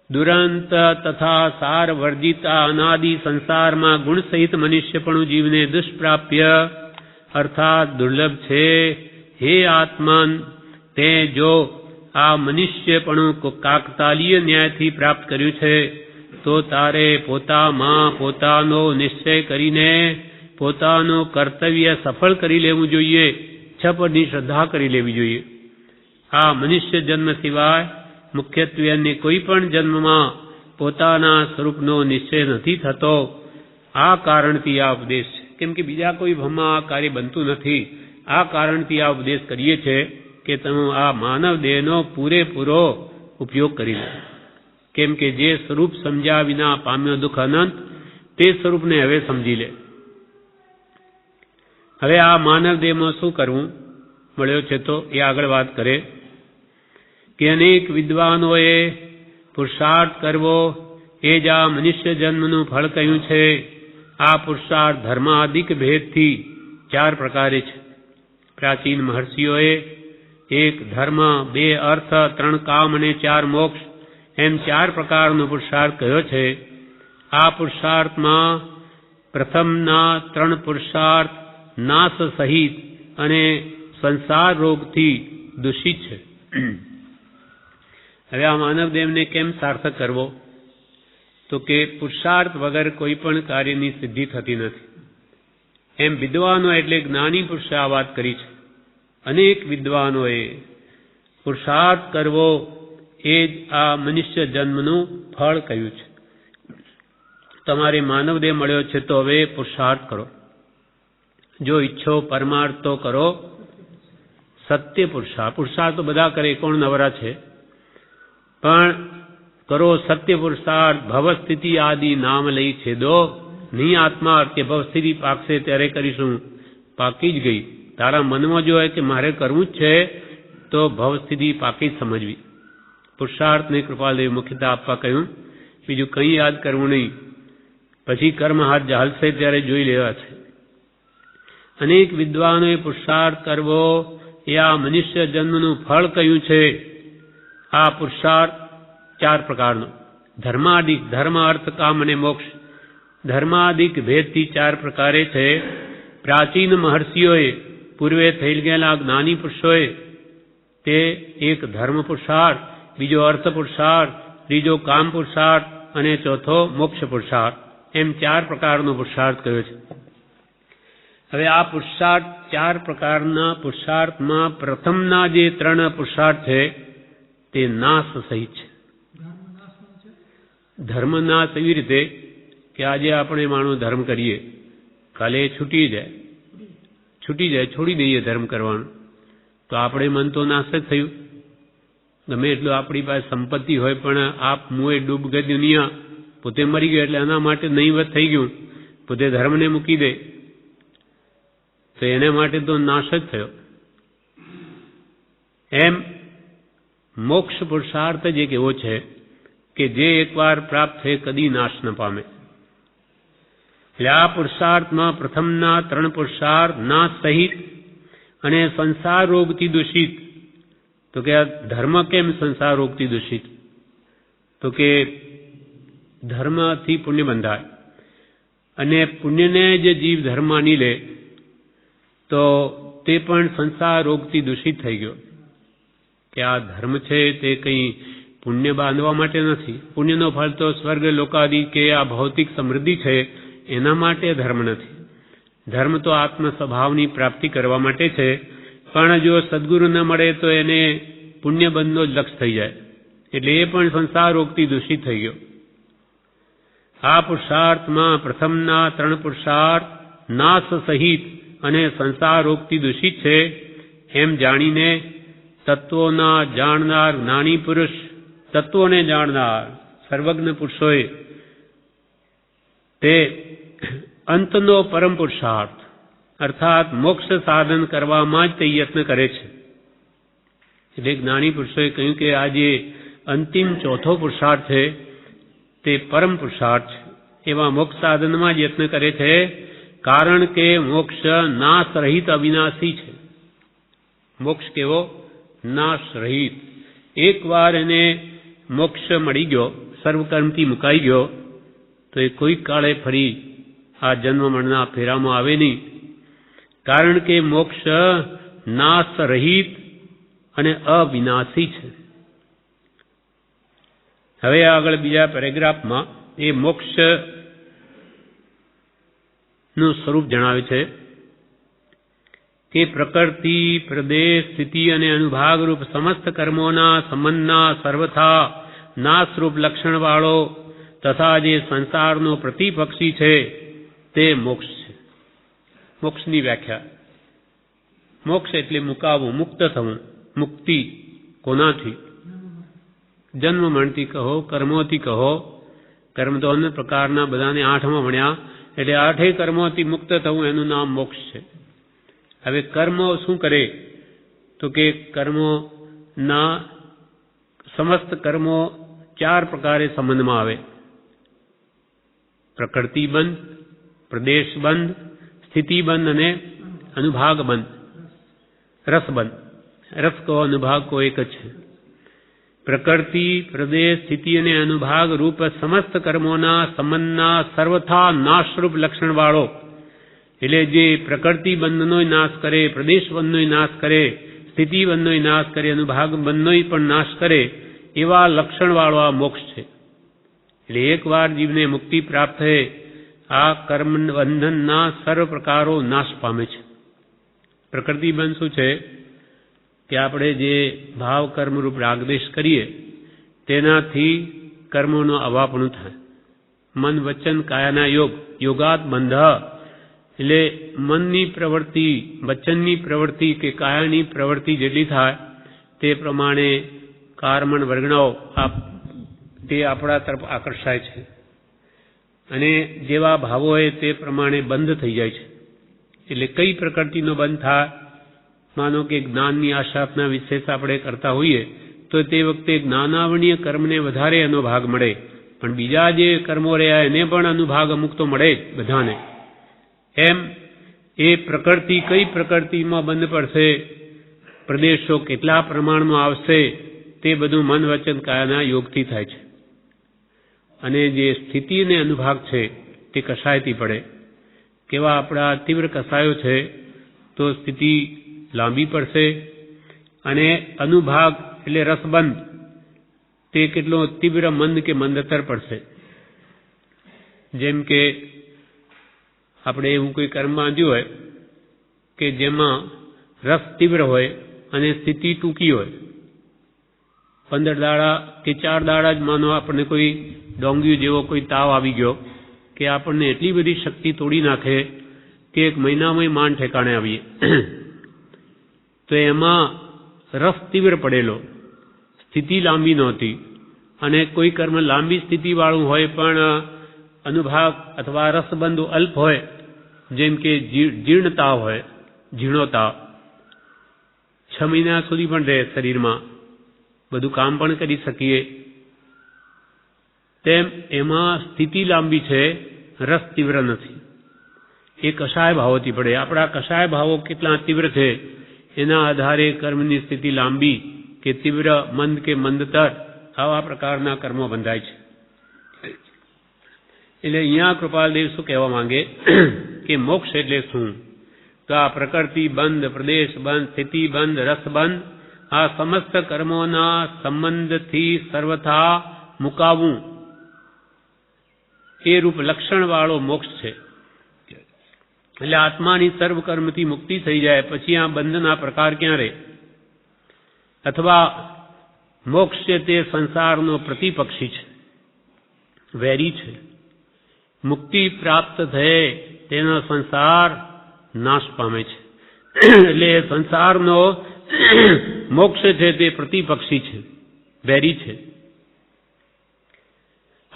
S1: દુરંત તથા સાર વર્જિતા અનાદિ સંસારમાં ગુણ સહિત મનુષ્યપણું જીવને દુષ્પ્રાપ્ય અર્થાત દુર્લભ છે. હે આત્મન, તે જો આ મનુષ્યપણું કાકતાલીય ન્યાયથી પ્રાપ્ત કર્યું છે તો તારે પોતામાં પોતાનો નિશ્ચય કરીને પોતાનું કર્તવ્ય સફળ કરી લેવું જોઈએ, છપની શ્રદ્ધા કરી લેવી જોઈએ. આ મનુષ્ય જન્મ સિવાય મુખ્યત્વે અન્ય કોઈ પણ જન્મમાં પોતાના સ્વરૂપનો નિશ્ચય નથી થતો. આ કારણથી આ ઉપદેશ છે. કેમ કે બીજા કોઈ ભમમાં આ કાર્ય બનતું નથી. આ કારણથી આ ઉપદેશ કરીએ છે કે તમે આ માનવ દેહનો પૂરેપૂરો ઉપયોગ કરી લો. કેમ કે જે સ્વરૂપ સમજ્યા વિના પામ્યો દુઃખ અનંત, તે સ્વરૂપને હવે સમજી લે. હવે આ માનવ દેહમાં શું કરવું મળ્યો છે તો એ આગળ વાત કરે કે અનેક વિદ્વાનોએ પુરુષાર્થ કરવો એ જ આ મનુષ્ય જન્મનું ફળ કહ્યું છે. આ પુરુષાર્થ ધર્માદિક ભેદથી 4 પ્રકારે છે. પ્રાચીન મહર્ષિઓએ 1 ધર્મ, 2 અર્થ, 3 કામ અને 4 મોક્ષ એમ 4 પ્રકારનો પુરુષાર્થ કહ્યો છે. આ પુરુષાર્થમાં પ્રથમના 3 પુરુષાર્થ નાશ સહિત અને સંસાર રોગથી દૂષિત છે. હવે આ માનવદેવને કેમ સાર્થક કરવો? તો કે પુરુષાર્થ વગર કોઈ પણ કાર્યની સિદ્ધિ થતી નથી. એમ વિદ્વાનો એટલે જ્ઞાની પુરુષે આ વાત કરી છે. અનેક વિદ્વાનોએ પુરુષાર્થ કરવો એ જ આ મનુષ્ય જન્મનું ફળ કહ્યું છે. તમારે માનવદેહ મળ્યો છે તો હવે પુરુષાર્થ કરો. જો ઈચ્છો પરમાર્થ તો કરો સત્ય પુરુષાર્થ. પુરુષાર્થ તો બધા કરે, કોણ નવરા છે? પણ કરો સત્ય પુરુષાર્થ. ભવસ્થિતિ આદિ નામ લઈ છેદો. નહીં આત્મા કે ભવસ્થિતિ પાકશે ત્યારે કરીશું, પાકી જ ગઈ. તારા મનમાં જો હોય કે મારે કરવું જ છે તો ભવસ્થિતિ પાકી જ સમજવી. પુરુષાર્થને કૃપાલદેવ મુખ્યતા આપવા કહ્યું, બીજું કંઈ યાદ કરવું નહીં. પછી કર્મ હાથ હાલશે ત્યારે જોઈ લેવા છે. અનેક વિદ્વાનોએ પુરુષાર્થ કરવો એ આ મનુષ્ય જન્મનું ફળ કહ્યું છે. આ પુરુષાર્થ 4 પ્રકારનો. ધર્માદિક, ધર્મ, અર્થ, કામ અને મોક્ષ. ધર્માદિક ભેદથી 4 પ્રકારે છે. પ્રાચીન મહર્ષિઓએ, પૂર્વે થઈ ગયેલા જ્ઞાની પુરુષોએ તે એક ધર્મ પુરુષાર્થ, બીજો અર્થ પુરુષાર્થ, ત્રીજો કામ પુરુષાર્થ અને ચોથો મોક્ષ પુરુષાર્થ, એમ 4 પ્રકારનો પુરુષાર્થ કહ્યો છે. હવે આ પુરુષાર્થ 4 પ્રકારના પુરુષાર્થમાં પ્રથમના જે 3 પુરુષાર્થ છે તે નાશ સહિત છે. ધર્મ નાશ એવી રીતે કે આજે આપણે માનો ધર્મ કરીએ, કાલે છૂટી જાય, છોડી દઈએ ધર્મ કરવાનું, તો આપણે મન તો નાશ જ થયું. ગમે એટલું આપણી પાસે સંપત્તિ હોય પણ આપ મુએ ડૂબ ગઈ દુનિયા, પોતે મરી ગયો એટલે એના માટે નહીવત થઈ ગયું. પોતે ધર્મને મૂકી દે તો એને માટે તો નાશ જ થયો. એમ મોક્ષ પુરુષાર્થ જ એક એવો છે કે જે એકવાર પ્રાપ્ત થઈ કદી નાશ ન પામે. એટલે આ પુરુષાર્થમાં પ્રથમના 3 પુરુષાર્થ નાશ સહિત અને સંસાર રોગથી દૂષિત. તો કે આ ધર્મ કેમ સંસાર રોગથી દૂષિત? તો કે ધર્મથી પુણ્ય બંધાય અને પુણ્યને જે જીવ ધર્મ માની લે તો તે પણ સંસાર રોગથી દૂષિત થઈ ગયો. કે આ ધર્મ છે તે કંઈ પુણ્ય બાંધવા માટે નથી. પુણ્યનો ફળ તો સ્વર્ગ લોકાદિ કે આ ભૌતિક સમૃદ્ધિ છે એના માટે ધર્મ નથી. ધર્મ તો આત્મ સ્વભાવની પ્રાપ્તિ કરવા માટે છે. પણ જો સદગુરુ ન મળે તો એને પુણ્યબંધનો જ લક્ષ થઈ જાય, એટલે એ પણ સંસાર રોગથી દૂષિત થઈ ગયો. આ પુરુષાર્થમાં પ્રથમના 3 પુરુષાર્થ નાશ સહિત અને સંસાર રોગથી દૂષિત છે એમ જાણીને તત્વોના જાણનાર જ્ઞાની પુરુષ, તત્વોને જાણનાર સર્વજ્ઞ પુરુષોએ તે અંતનો પરમ પુરુષાર્થ અર્થાત મોક્ષ સાધન કરવામાં જ તે યત્ન કરે છે. એટલે જ્ઞાની પુરુષોએ કહ્યું કે આ જે અંતિમ ચોથો પુરુષાર્થ છે તે પરમ પુરુષાર્થ છે. એવા મોક્ષ સાધનમાં જ યત્ન કરે છે, કારણ કે મોક્ષ નાશ રહિત અવિનાશી છે. મોક્ષ કેવો? નાશ રહિત. એકવાર એને મોક્ષ મળી ગયો, સર્વકર્મથી મુકાઈ ગયો, તો એ કોઈ કાળે ફરી આ જન્મ મરણના ફેરામાં આવે નહીં. કારણ કે મોક્ષ નાશ રહિત અને અવિનાશી છે. હવે આગળ બીજા પેરેગ્રાફમાં એ મોક્ષનું સ્વરૂપ જણાવે છે કે પ્રકૃતિ, પ્રદેશ, સ્થિતિ અને અનુભાગરૂપ સમસ્ત કર્મોના સંબંધના સર્વથા નાશરૂપ લક્ષણવાળો તથા જે સંસારનો પ્રતિપક્ષી છે તે મોક્ષ છે. મોક્ષની વ્યાખ્યા: મોક્ષ એટલે મુકાવવું, મુક્ત થવું. મુક્તિ કોનાથી? જન્મ મરણથી કહો, કર્મોથી કહો. કર્મ તો અન્ય પ્રકારના બધાને 8માં ભણ્યા, એટલે 8 કર્મોથી મુક્ત થવું એનું નામ મોક્ષ છે. હવે કર્મો શું કરે? તો કે કર્મોના સમસ્ત કર્મો 4 પ્રકારે સંબંધમાં આવે: પ્રકૃતિબંધ, પ્રદેશબંધ, સ્થિતિબંધ અને અનુભાગબંધ. રસબંધ. રસ કહો, અનુભાગ કહો, એક જ છે. પ્રકૃતિ, પ્રદેશ, સ્થિતિ અને અનુભાગ રૂપ સમસ્ત કર્મોના સંબંધના સર્વથા નાશરૂપ લક્ષણવાળો, એટલે જે પ્રકૃતિ બંધનોય નાશ કરે, પ્રદેશ બંધનોય નાશ કરે, સ્થિતિ બંધનોય નાશ કરે, અનુભાગ બંધનોય પણ નાશ કરે, એવા લક્ષણવાળો આ મોક્ષ છે. એટલે એકવાર જીવને મુક્તિ પ્રાપ્ત થાય, આ કર્મ બંધનના સર્વ પ્રકારો નાશ પામે છે. પ્રકૃતિબંધ શું છે? કે આપણે જે ભાવ કર્મરૂપ રાગદેશ કરીએ તેનાથી કર્મોનો અવાપણું થાય. મન, વચન, કાયાના યોગ, યોગાત બંધ. એટલે મનની પ્રવૃત્તિ, વચનની પ્રવૃત્તિ કે કાયાની પ્રવૃત્તિ જેટલી થાય તે પ્રમાણે કર્મણ વર્ગણાઓ તે આપણા તરફ આકર્ષાય છે અને જેવા ભાવો હોય તે પ્રમાણે બંધ થઈ જાય છે. એટલે કઈ પ્રકૃતિનો બંધ થાય? માનો કે જ્ઞાનની આશાપના વિશેષ આપણે કરતા હોઈએ તો તે વખતે જ્ઞાનાવરણીય કર્મને વધારે એનો ભાગ મળે, પણ બીજા જે કર્મો રહ્યા એને પણ અનુભાગ અમુક તો મળે જ બધાને. એમ એ પ્રકૃતિ કઈ પ્રકૃતિમાં બંધ પડશે, પ્રદેશો કેટલા પ્રમાણમાં આવશે, તે બધું મન, વચન, કાયાના યોગથી થાય છે. અને જે સ્થિતિ અને અનુભાગ છે તે કસાયથી પડે. કેવા આપણા તીવ્ર કસાયો છે તો સ્થિતિ લાંબી પડશે અને અનુભાગ એટલે રસબંધ તે કેટલો તીવ્ર મંદ કે મંદતર પડશે. જેમ કે આપણે એવું કોઈ કર્મ બાંધ્યું હોય કે જેમાં રસ તીવ્ર હોય અને સ્થિતિ ટૂંકી હોય. 15 દાડા કે 4 દાડા જ માનો આપણને કોઈ ડોંગિયું જેવો કોઈ તાવ આવી ગયો કે આપણને એટલી બધી શક્તિ તોડી નાખે કે 1 મહિનામાં માંડ ઠેકાણે આવીએ. તો એમાં રસ તીવ્ર પડેલો, સ્થિતિ લાંબી નહોતી, અને કોઈ કર્મ લાંબી સ્થિતિવાળું હોય પણ અનુભાગ અથવા રસબંધ અલ્પ હોય, જેમ કે જીર્ણ તાવ હોય, ઝીણો તાવ 6 મહિના સુધી પણ રહે શરીરમાં, બધું કામ પણ કરી શકીએ, તેમ એમાં સ્થિતિ લાંબી છે, રસ તીવ્ર નથી. એ કષાય ભાવોથી પડે. આપણા કષાય ભાવો કેટલા તીવ્ર છે એના આધારે કર્મની સ્થિતિ લાંબી કે તીવ્ર, મંદ કે મંદતર, આવા પ્રકારના કર્મો બંધાય છે. એટલે અહીંયા કૃપાલદેવ શું કહેવા માંગે કે મોક્ષ એટલે શું? તો આ પ્રકૃતિ બંધ, પ્રદેશ બંધ, સ્થિતિ બંધ, રસ બંધ, આ સમસ્ત કર્મોના સંબંધથી સર્વથા મુકાવવું એ રૂપ લક્ષણ વાળો મોક્ષ છે. એટલે આત્માની સર્વ કર્મથી મુક્તિ થઈ જાય પછી આ બંધના પ્રકાર ક્યાં રહે? અથવા મોક્ષ છે તે સંસારનો પ્રતિપક્ષી છે, વેરી છે. મુક્તિ પ્રાપ્ત થયે તેનો સંસાર નાશ પામે છે. એટલે સંસારનો મોક્ષ છે તે પ્રતિપક્ષી છે, વેરી છે.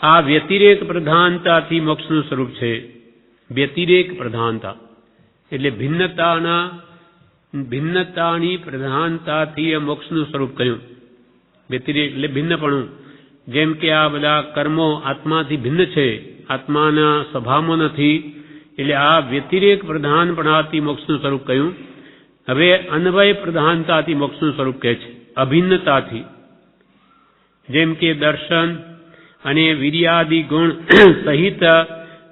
S1: આ વ્યતિરેક પ્રધાનતાથી મોક્ષનું સ્વરૂપ છે. વ્યતિરેક પ્રધાનતા એટલે ભિન્નતાની પ્રધાનતાથી એ મોક્ષનું સ્વરૂપ કહ્યું. વ્યતિરેક એટલે ભિન્નપણું. જેમ કે આ બધા કર્મો આત્માથી ભિન્ન છે, આત્માના સ્વભાવમાં નથી, એટલે આ વ્યતિરેક પ્રધાનપણાથી મોક્ષનું સ્વરૂપ કહ્યું. હવે અન્વય પ્રધાનતાથી મોક્ષનું સ્વરૂપ કહે છે, અભિન્નતાથી. જેમ કે દર્શન અને વીર્યાદિ ગુણ સહિત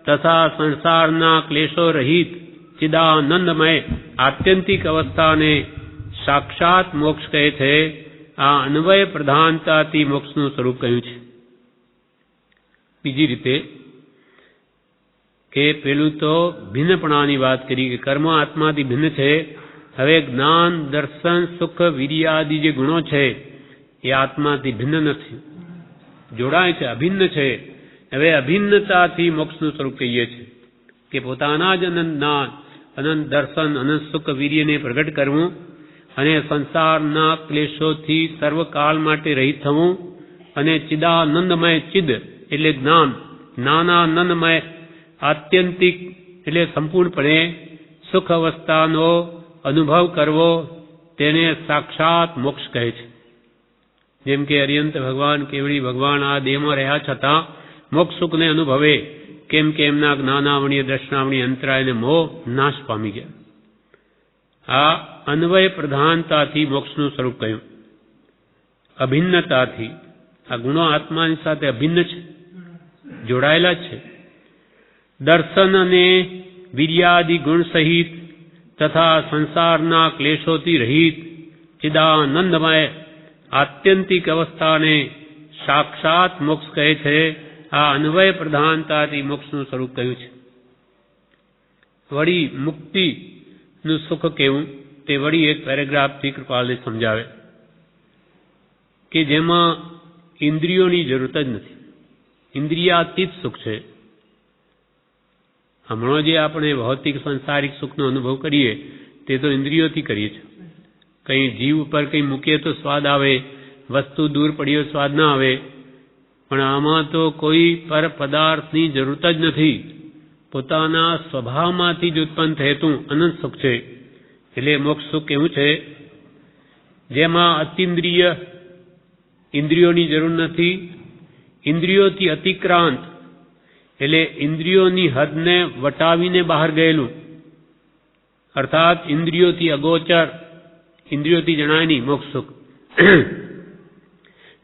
S1: તથા સંસારના ક્લેશો રહિત ચિદાનંદમય આત્યંતિક અવસ્થાને સાક્ષાત મોક્ષ કહે છે. આ અન્વય પ્રધાનતાથી મોક્ષનું સ્વરૂપ કહ્યું છે. બીજી રીતે કે પેલું તો ભિન્નપણાની વાત કરી કે કર્મ આત્માથી ભિન્ન છે. હવે જ્ઞાન, દર્શન, સુખ, વીર્યાદિ જે ગુણો છે એ આત્માથી ભિન્ન નથી, જોડાય છે, અભિન્ન છે. હવે અભિન્નતાથી મોક્ષનું સ્વરૂપ કહીએ છીએ કે પોતાના જ અનંત જ્ઞાન, અનંત દર્શન, અનંત સુખ, વીર્યને પ્રગટ કરવું અને સંસારના ક્લેશોથી સર્વકાળ માટે રહિત થવું અને ચિદાનંદમય, ચિદ એટલે જ્ઞાન, જ્ઞાનાનંદમય આત્યંતિક એટલે સંપૂર્ણપણે સુખ અવસ્થાનો અનુભવ કરવો, તેને સાક્ષાત મોક્ષ કહે છે. જેમ કે અરિયંત ભગવાન, કેવડી ભગવાન આ દેહમાં રહ્યા છતાં મોક્ષ સુખને અનુભવે, કેમ કે એમના જ્ઞાનાવણીય, દર્શનાવણીય અંતરાય અને મોહ નાશ પામી ગયા. આ અન્વય પ્રધાનતાથી મોક્ષનું સ્વરૂપ કહ્યું. અભિન્નતાથી, આ ગુણો આત્માની સાથે અભિન્ન છે, જોડાયેલા છે. દર્શન અને વીર્યાદિ ગુણ સહિત તથા સંસારના ક્લેશોથી રહિત ચિદાનંદમય આત્યંતિક અવસ્થાને સાક્ષાત મોક્ષ કહે છે. આ અન્વય પ્રધાનતાથી મોક્ષનું સ્વરૂપ કહ્યું છે. વળી મુક્તિનું સુખ કેવું તે વળી એક પેરેગ્રાફથી કૃપાલને સમજાવે કે જેમાં ઇન્દ્રિયોની જરૂરત જ નથી, ઇન્દ્રિયાતીત સુખ છે. હમણાં જે આપણે ભૌતિક સંસારિક સુખનો અનુભવ કરીએ તે તો ઇન્દ્રિયોથી કરીએ છીએ. કંઈ જીવ ઉપર કંઈ મૂકીએ તો સ્વાદ આવે, વસ્તુ દૂર પડીએ સ્વાદ ના આવે, પણ આમાં તો કોઈ પર પદાર્થની જરૂરત જ નથી. પોતાના સ્વભાવમાંથી જ ઉત્પન્ન થયેતું અનંત સુખ છે. એટલે મોક્ષ સુખ એવું છે જેમાં અતિન્દ્રિય, ઇન્દ્રિયોની જરૂર નથી, ઇન્દ્રિયોથી અતિક્રાંત એટલે ઇન્દ્રિયોની હદને વટાવીને બહાર ગયેલું, અર્થાત ઇન્દ્રિયોથી અગોચર, ઇન્દ્રિયોથી જણાય નહીં મોક્ષ સુખ.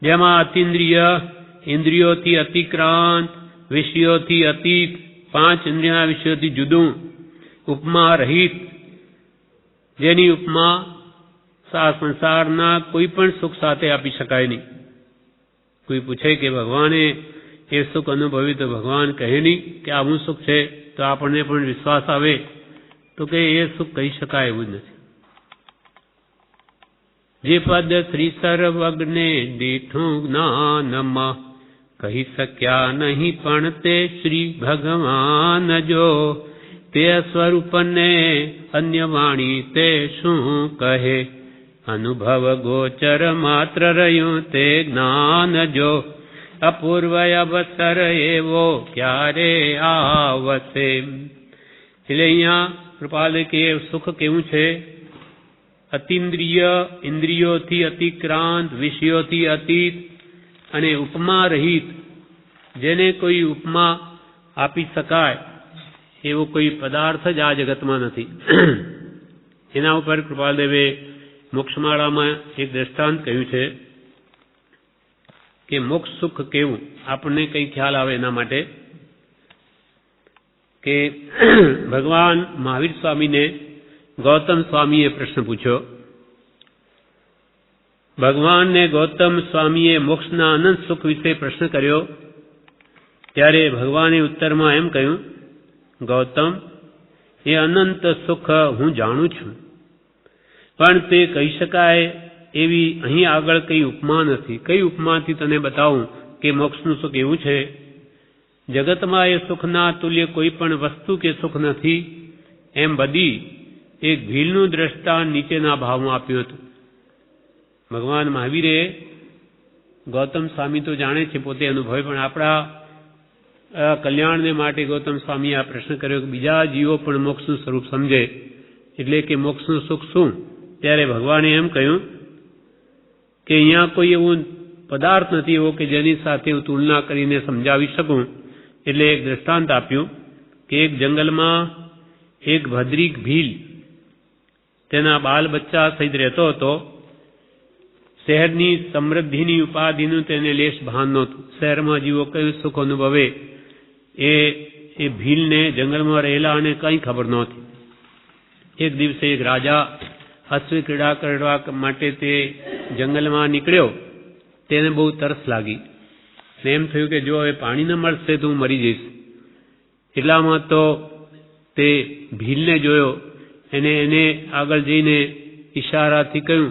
S1: જેમાં અતિન્દ્રિય, ઇન્દ્રિયોથી અતિક્રાંત, વિષયોથી અતીત, 5 ઇન્દ્રિયના વિષયોથી જુદું, ઉપમા રહિત, જેની ઉપમા આ સંસારના કોઈ પણ સુખ સાથે આપી શકાય નહીં. કોઈ પૂછે કે ભગવાને એ સુખ અનુભવ્યું તો ભગવાન કહે નહીં કે આવું સુખ છે, તો આપણને પણ વિશ્વાસ આવે તો કે એ સુખ કહી શકાય એવું જ નથી. જે પદ શ્રી સર્વજ્ઞે દીઠું જ્ઞાનમાં કહી શક્યા નહીં પણ તે શ્રી ભગવાન જો તે સ્વરૂપને અન્ય વાણી તે શું કહે અનુભવ ગોચર માત્ર રહ્યું તે જ્ઞાન જો અપૂર્વ અવસર એવો ક્યારે આવશે. એટલે અહીંયા કૃપાલ કે સુખ કેવું છે? અતિન્દ્રિય, ઇન્દ્રિયોથી અતિક્રાંત, વિષયોથી અતીત અને ઉપમા રહિત, જેને કોઈ ઉપમા આપી શકાય એવો કોઈ પદાર્થ જ આ જગતમાં નથી. એના ઉપર કૃપાલદેવે મોક્ષમાળામાં એક દ્રષ્ટાંત કહ્યું છે કે મોક્ષ સુખ કેવું આપણને કઈ ખ્યાલ આવે એના માટે કે ભગવાન મહાવીર સ્વામીને ગૌતમ સ્વામીએ પ્રશ્ન પૂછ્યો. ભગવાનને ગૌતમ સ્વામીએ મોક્ષના અનંત સુખ વિશે પ્રશ્ન કર્યો ત્યારે ભગવાને ઉત્તરમાં એમ કહ્યું, ગૌતમ, એ અનંત સુખ હું જાણું છું, પણ તે કહી શકાય એવી અહીં આગળ કઈ ઉપમા નથી. કઈ ઉપમાથી તને બતાવું કે મોક્ષનું સુખ એવું છે? જગતમાં એ સુખના તુલ્ય કોઈ પણ વસ્તુ કે સુખ નથી એમ બધી એક ભીલનું દ્રષ્ટાંત નીચેના ભાવમાં આપ્યું હતું. ભગવાન મહાવીરે ગૌતમ સ્વામી તો જાણે છે પોતે અનુભવે, પણ આપણા કલ્યાણને માટે ગૌતમ સ્વામીએ આ પ્રશ્ન કર્યો કે બીજા જીવો પણ મોક્ષનું સ્વરૂપ સમજે, એટલે કે મોક્ષનું સુખ શું? ત્યારે ભગવાને એમ કહ્યું કે અહીંયા કોઈ એવું પદાર્થ નથી એવો કે જેની સાથે હું તુલના કરીને સમજાવી શકું. એટલે એક દ્રષ્ટાંત આપ્યું કે એક જંગલમાં એક ભદ્રીક ભીલ તેના બાલ બચ્ચા સહિત રહેતો હતો. શહેરની સમૃદ્ધિની ઉપાધિનું તેને લેશ ભાન નહોતું. શહેરમાં જીવો કયું સુખ અનુભવે એ ભીલને જંગલમાં રહેલા અને કંઈ ખબર નહોતી. એક દિવસે એક રાજા અશ્વ ક્રીડા કરવા માટે તે જંગલમાં નીકળ્યો. તેને બહુ તરસ લાગી ને એમ થયું કે જો હવે પાણી ન મળશે તો હું મરી જઈશ. એટલામાં તો તે ભીલને જોયો, એને આગળ જઈને ઈશારાથી કહ્યું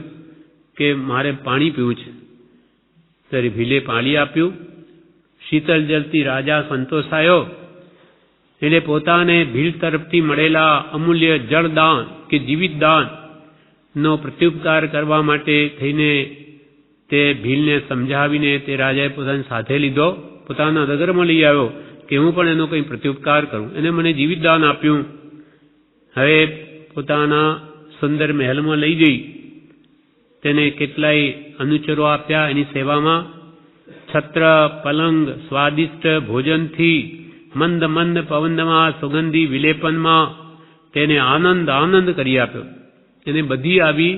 S1: કે મારે પાણી પીવું છે. ત્યારે ભીલે પાણી આપ્યું. શીતળ જલથી રાજા સંતોષાયો. એટલે પોતાને ભીલ તરફથી મળેલા અમૂલ્ય જળદાન કે જીવિત દાન નો પ્રત્યુપકાર કરવા માટે થઈને તે ભીલને સમજાવીને તે રાજાએ પોતાની સાથે લીધો, પોતાના નગરમાં લઈ આવ્યો કે હું પણ એનો કંઈ પ્રત્યુપકાર કરું. એને મને જીવિત દાન આપ્યું. હવે પોતાના સુંદર મહેલમાં લઈ જઈ તેને કેટલાય અનુચરો આપ્યા એની સેવામાં. છત્ર, પલંગ, સ્વાદિષ્ટ ભોજનથી મંદ મંદ પવનમાં સુગંધી વિલેપનમાં તેને આનંદ કરી આપ્યો. એને બધી આવી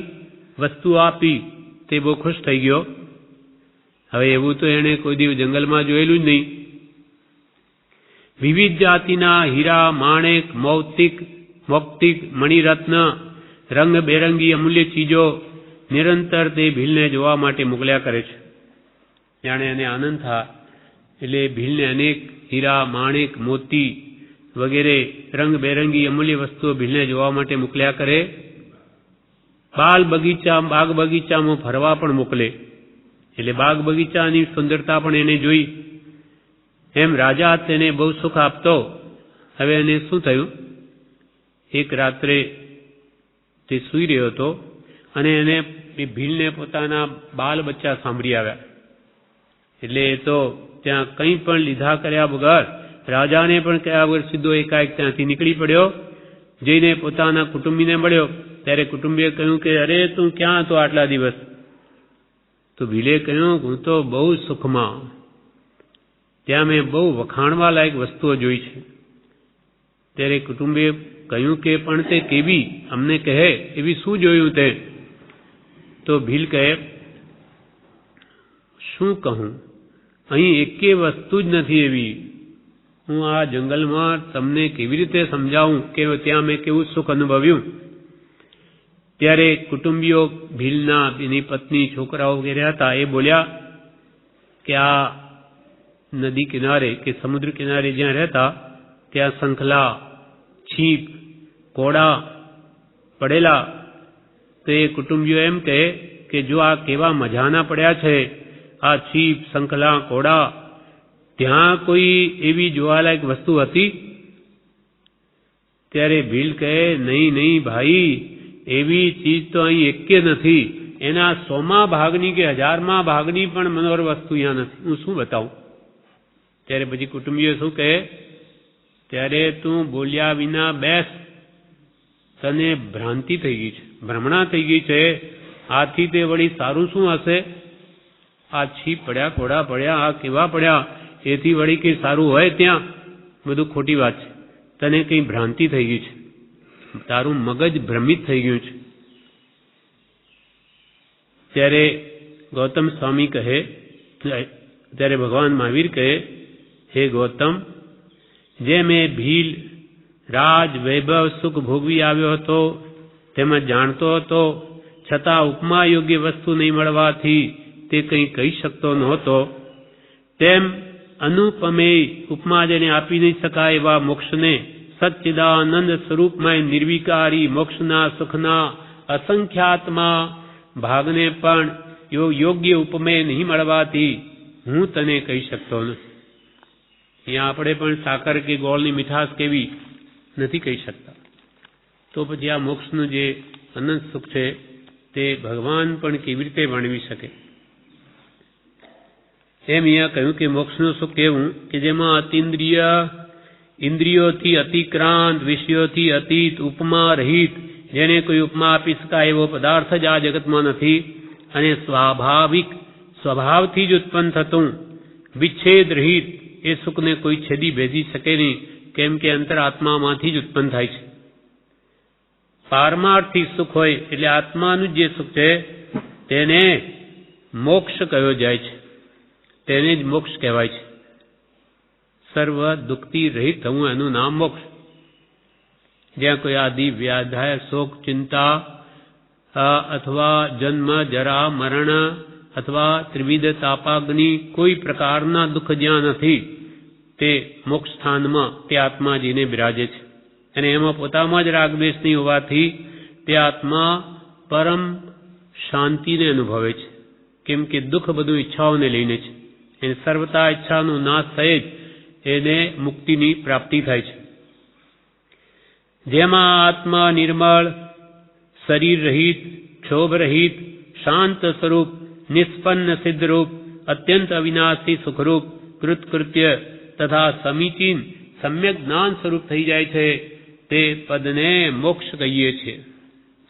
S1: વસ્તુ આપી. તે બહુ ખુશ થઈ ગયો. હવે એવું તો એણે કોઈ દિવસ જંગલમાં જોયેલું જ નહીં. વિવિધ જાતિના હીરા, માણેક, મૌક્તિક, મણિરત્ન, રંગબેરંગી અમૂલ્ય ચીજો નિરંતર તે ભીલને જોવા માટે મોકલ્યા કરે છે. જાણે એને આનંદ થાય એટલે ભીલને અનેક હીરા, માણેક, મોતી વગેરે રંગબેરંગી અમૂલ્ય વસ્તુઓ ભીલને જોવા માટે મોકલ્યા કરે. બાગ બગીચામાં ફરવા પણ મોકલે. એટલે બાગ બગીચાની સુંદરતા પણ એને જોઈ. એમ રાજા તેને બહુ સુખ આપતો. હવે એને શું થયું? એક રાત્રે તે સૂઈ રહ્યો હતો અને એને એ ભીલને પોતાના બાલ બચ્ચા સાંભળી આવ્યા. એટલે એ તો ત્યાં કંઈ પણ લીધા કર્યા વગર, રાજાને પણ કર્યા વગર સીધો એકાએક ત્યાંથી નીકળી પડ્યો. જઈને પોતાના કુટુંબીને મળ્યો. ત્યારે કુટુંબીએ કહ્યું કે અરે તું ક્યાં હતો આટલા દિવસ? તો ભીલે કહ્યું હું તો બહુ સુખમાં, ત્યાં મેં બહુ વખાણવા લાયક વસ્તુઓ જોઈ છે. ત્યારે કુટુંબે કહ્યું કે પણ તે કેવી? અમને કહે, એવી શું જોયું તે? તો ભીલ કહે, શું કહું, અહીં એકે વસ્તુ જ નથી એવી. હું આ જંગલમાં તમને કેવી રીતે સમજાવું કે ત્યાં મેં કેવું સુખ અનુભવ્યું? ત્યારે કુટુંબીઓ ભીલના એની પત્ની છોકરાઓ વગેરે હતા એ બોલ્યા કે આ નદી કિનારે કે સમુદ્ર કિનારે જ્યાં રહેતા ત્યાં શંખલા, છીપ, કોડા પડેલા. તો એ કુટુંબીઓ એમ કહે કે જો આ કેવા મજાના પડ્યા છે આ છીપ, શંખલા, કોડા, ત્યાં કોઈ એવી જોવાલાયક વસ્તુ હતી? ત્યારે ભીલ કહે નહીં ભાઈ, એવી ચીજ તો અહીં એકે નથી. એના 100મા ભાગની કે 1000મા ભાગની પણ મનોહર વસ્તુ અહીંયા નથી. હું શું બતાવું? ત્યારે પછી કુટુંબીઓ શું કહે, ત્યારે તું બોલ્યા વિના બેસ, તને ભ્રાંતિ થઈ ગઈ છે, ભ્રમણા થઈ ગઈ છે. આથી તે વળી સારું શું હશે? આ છીપ પડ્યા, કોડા પડ્યા, આ કેવા પડ્યા, એથી વળી કંઈ સારું હોય ત્યાં? બધું ખોટી વાત છે. તને કંઈ ભ્રાંતિ થઈ ગઈ છે, તારું મગજ ભ્રમિત થઈ ગયું છે. ત્યારે ગૌતમ સ્વામી કહે, ત્યારે ભગવાન મહાવીર કહે, હે ગૌતમ, જે મેં ભીલ રાજ વૈભવ સુખ ભોગવી આવ્યો હતો તેમાં જાણતો હતો, છતાં ઉપમા યોગ્ય વસ્તુ નહીં મળવાથી તે કંઈ કહી શકતો નહોતો, તેમ અનુપમેય ઉપમા જેને આપી નહીં શકાય એવા મોક્ષને સચ્ચિદાનંદ સ્વરૂપમય નિર્વિકારી મોક્ષના સુખના અસંખ્યાત્મા ભાગને પણ યોગ્ય ઉપમેય નહીં મળવાથી હું તને કહી શકતો નથી. અહીંયા આપણે પણ સાકર કે ગોળની મીઠાશ કેવી નથી કહી શકતા. તો પછી આ મોક્ષનું જે અનંત સુખ છે તે ભગવાન પણ કેવી રીતે વર્ણવી શકે? એમ અહીંયા કહ્યું કે મોક્ષનું સુખ કેવું કે જેમાં અતિન્દ્રિય, ઇન્દ્રિયોથી અતિક્રાંત, વિષયોથી અતીત, ઉપમા રહિત, જેને કોઈ ઉપમા આપી શકાય એવો પદાર્થ જ આ જગતમાં નથી, અને સ્વાભાવિક સ્વભાવથી જ ઉત્પન્ન થતું વિચ્છેદ રહિત એ સુખને કોઈ છેદી ભેદી શકે નહીં, કેમ કે અંતરાત્મામાંથી જ ઉત્પન્ન થાય છે. પારમાર્થિક સુખ હોય એટલે આત્માનું જે સુખ છે તેને મોક્ષ કહ્યો જાય છે, તેને જ મોક્ષ કહેવાય છે. સર્વ દુઃખથી રહિત થવું એનું નામ મોક્ષ. જ્યાં કોઈ આદિ વ્યાધાય, શોક, ચિંતા અથવા જન્મ, જરા, મરણ અથવા ત્રિવિધ તાપાગ્નિ કોઈ પ્રકારના દુઃખ જ્યાં નથી તે મોક્ષ સ્થાનમાં તે આત્માજીને બિરાજે છે. અને એમાં પોતામાં જ રાગદ્વેષ નહીં હોવાથી તે આત્મા પરમ શાંતિને અનુભવે છે, કેમ કે દુઃખ બધું ઈચ્છાઓને લઈને છે. એને સર્વતા ઈચ્છાનો નાશ થયે જ એને મુક્તિની પ્રાપ્તિ થાય છે. જેમાં આત્મા નિર્મળ, શરીર રહિત, ક્ષોભ રહિત, શાંત સ્વરૂપ, નિષ્પન્ન સિદ્ધરૂપ, અત્યંત અવિનાશી સુખરૂપ, કૃતકૃત્ય તથા સમીચીન સમ્યક જ્ઞાન સ્વરૂપ થઈ જાય છે તે પદને મોક્ષ કહીએ છીએ.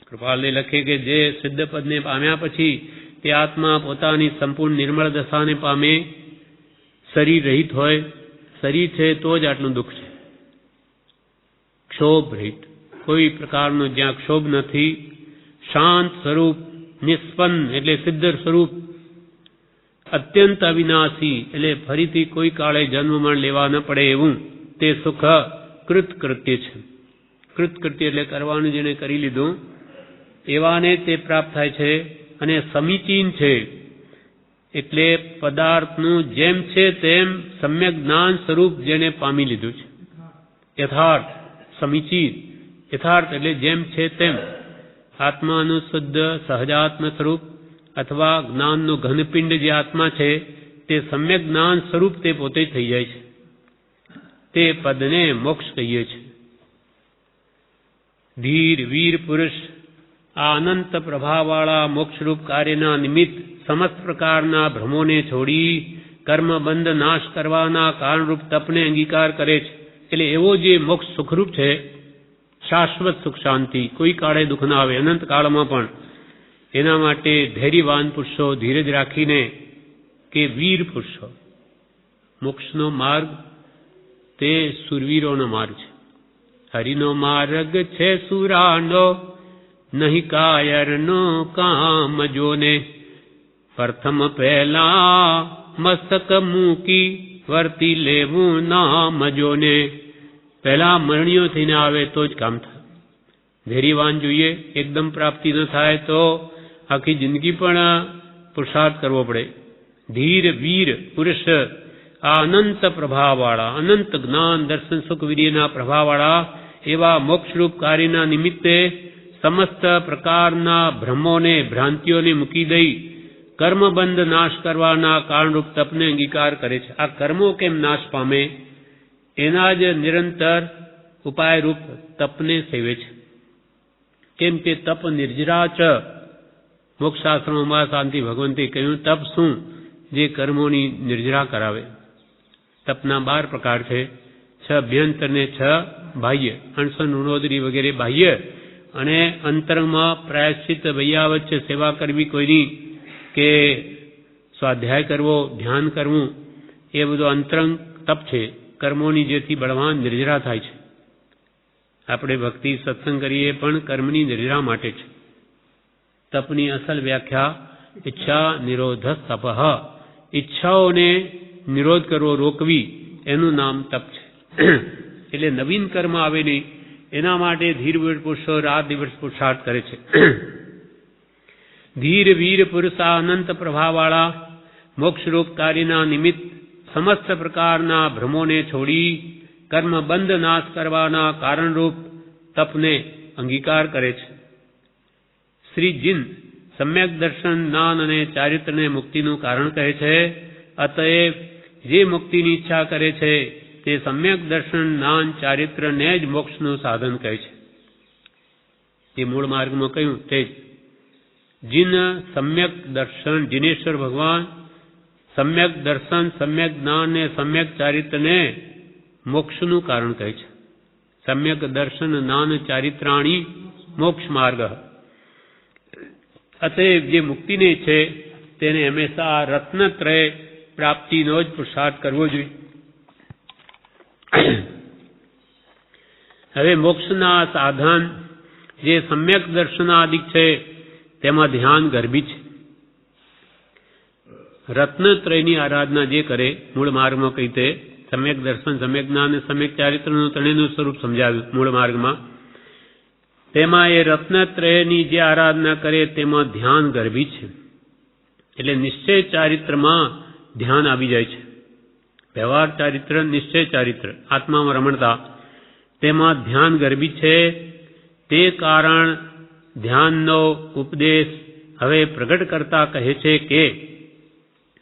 S1: કૃપાલને લખે કે જે સિદ્ધ પદને પામ્યા પછી તે આત્મા પોતાની સંપૂર્ણ નિર્મળ દશાને પામે, શરીર રહિત હોય, શરીર છે તો જ આટલું દુઃખ છે, ક્ષોભ રહિત, કોઈ પ્રકારનો જ્યાં ક્ષોભ નથી, શાંત સ્વરૂપ, નિષ્પન્ન એટલે સિદ્ધ સ્વરૂપ, અત્યંત અવિનાશી એટલે ફરીથી કોઈ કાળે જન્મ મરણ લેવા ન પડે એવું તે સુખ કૃતકૃત્ય છે. કૃતકૃત્ય એટલે કરવાનું જેને કરી લીધું એવાને તે પ્રાપ્ત થાય છે. અને સમીચીન છે એટલે પદાર્થનું જેમ છે તેમ સમ્યક જ્ઞાન સ્વરૂપ જેને પામી લીધું છે. યથાર્થ, સમીચીન, યથાર્થ એટલે જેમ છે તેમ આત્માનું શુદ્ધ સહજાત્મ સ્વરૂપ અથવા જ્ઞાનનું ઘનપિંડ જે આત્મા છે તે સમ્યક જ્ઞાન સ્વરૂપ તે પોતે જ થઈ જાય છે. તે પદને મોક્ષ કહીએ છીએ. ધીર વીર પુરુષ આ અનંત પ્રભાવવાળા મોક્ષરૂપ કાર્યના નિમિત્ત સમસ્ત પ્રકારના ભ્રમોને છોડી કર્મબંધ નાશ કરવાના કારણરૂપ તપને અંગીકાર કરે છે. એટલે એવો જે મોક્ષ સુખરૂપ છે, શાશ્વત સુખ શાંતિ, કોઈ કાળે દુઃખ ના આવે, અનંત કાળમાં પણ, એના માટે ધૈર્યવાન પુરુષો ધીરજ રાખીને કે વીર પુરુષો, મોક્ષનો માર્ગ તે સુરવીરોનો માર્ગ છે. હરિનો માર્ગ છે સુરાનો, નહીં કાયરનો કામ જોને, પ્રથમ પહેલા મસ્તક મૂકી વર્તી લેવું નામ જોને. પહેલા મરણીઓ થઈને આવે તો જ કામ થાય. ધૈર્યવાન જોઈએ. એકદમ પ્રાપ્તિ ન થાય તો આખી જિંદગી પણ પુરુષાર્થ કરવો પડે. ધીર વીર પુરુષ આ અનંત પ્રભાવવાળા, અનંત જ્ઞાન દર્શન સુખ વીર્યના પ્રભાવવાળા એવા મોક્ષરૂપ કાર્યના નિમિત્તે સમસ્ત પ્રકારના ભ્રમોને ભ્રાંતિઓને મૂકી દઈ કર્મબંધ નાશ કરવાના કારણરૂપ તપને અંગીકાર કરે છે. આ કર્મો કેમ નાશ પામે એના જ નિરંતર ઉપાયરૂપ તપને સેવે છે. કેમ કે તપ નિર્જરા ચ, મોક્ષશાસ્ત્રોમાં શાંતિ ભગવંતે કહ્યું તપ શું? જે કર્મોની નિર્જરા કરાવે. તપના 12 પ્રકાર છે. 6 અભ્યંતર ને 6 બાહ્ય. અણસન ઋણોદરી વગેરે બાહ્ય, અને અંતરમાં પ્રાયશ્ચિત વૈયાવચ્ચ સેવા કરવી કોઈની, કે સ્વાધ્યાય કરવો, ધ્યાન કરવું, એ બધું અંતરંગ તપ છે. કર્મોની જેથી બળવાન નિર્જરા થાય છે. આપણે ભક્તિ સત્સંગ કરીએ પણ કર્મની નિર્જરા માટે છે. તપની અસલ વ્યાખ્યા ઈચ્છા નિરોધ તપ. ઈચ્છાઓને નિરોધ કરવો, રોકવી, એનું નામ તપ છે. એટલે નવીન કર્મ આવે નહીં એના માટે ધીર વીર પુરુષો રાત દિવસ પુરુષાર્થ કરે છે. ધીર વીર પુરુષ આ અનંત પ્રભાવવાળા મોક્ષરૂપ કાર્યના નિમિત્ત સમસ્ત પ્રકારના ભ્રમોને છોડી કર્મ બંધ નાશ કરવાના કારણરૂપ તપને અંગીકાર કરે છે. શ્રી જીન સમ્યક દર્શન, જ્ઞાન અને ચારિત્રને મુક્તિનું કારણ કહે છે. અતએવ જે મુક્તિની ઈચ્છા કરે છે તે સમ્યક દર્શન, જ્ઞાન, ચારિત્રને જ મોક્ષનું સાધન કહે છે. એ મૂળ માર્ગમાં કહ્યું તે જ. જીન સમ્યક દર્શન, જીનેશ્વર ભગવાન સમ્યક દર્શન, સમ્યક જ્ઞાન ને સમ્યક ચારિત્રને મોક્ષનું કારણ કહે છે. સમ્યક દર્શન જ્ઞાન ચારિત્રાણી મોક્ષ માર્ગ. અતએવ જે મુક્તિને છે તેને હંમેશા રત્નત્રય પ્રાપ્તિનો જ પુરુષાર્થ કરવો જોઈએ. હવે મોક્ષના સાધન જે સમ્યક દર્શનાદિક છે તેમાં ધ્યાન ગર્ભી છે. રત્નત્રયની આરાધના જે કરે, મૂળ માર્ગમાં કહી તે સમ્યક દર્શન, સમ્યક જ્ઞાન અને સમ્યક ચારિત્રનું ત્રણેયનું સ્વરૂપ સમજાવ્યું મૂળ માર્ગમાં. તેમાં એ રત્નત્રયની જે આરાધના કરે તેમાં ધ્યાન ગર્ભી છે. એટલે નિશ્ચય ચારિત્રમાં ધ્યાન આવી જાય છે. વ્યવહાર ચારિત્ર, નિશ્ચય ચારિત્ર, આત્મામાં રમણતા, તેમાં ધ્યાન ગર્ભી છે. તે કારણ ધ્યાનનો ઉપદેશ હવે પ્રગટ કરતા કહે છે કે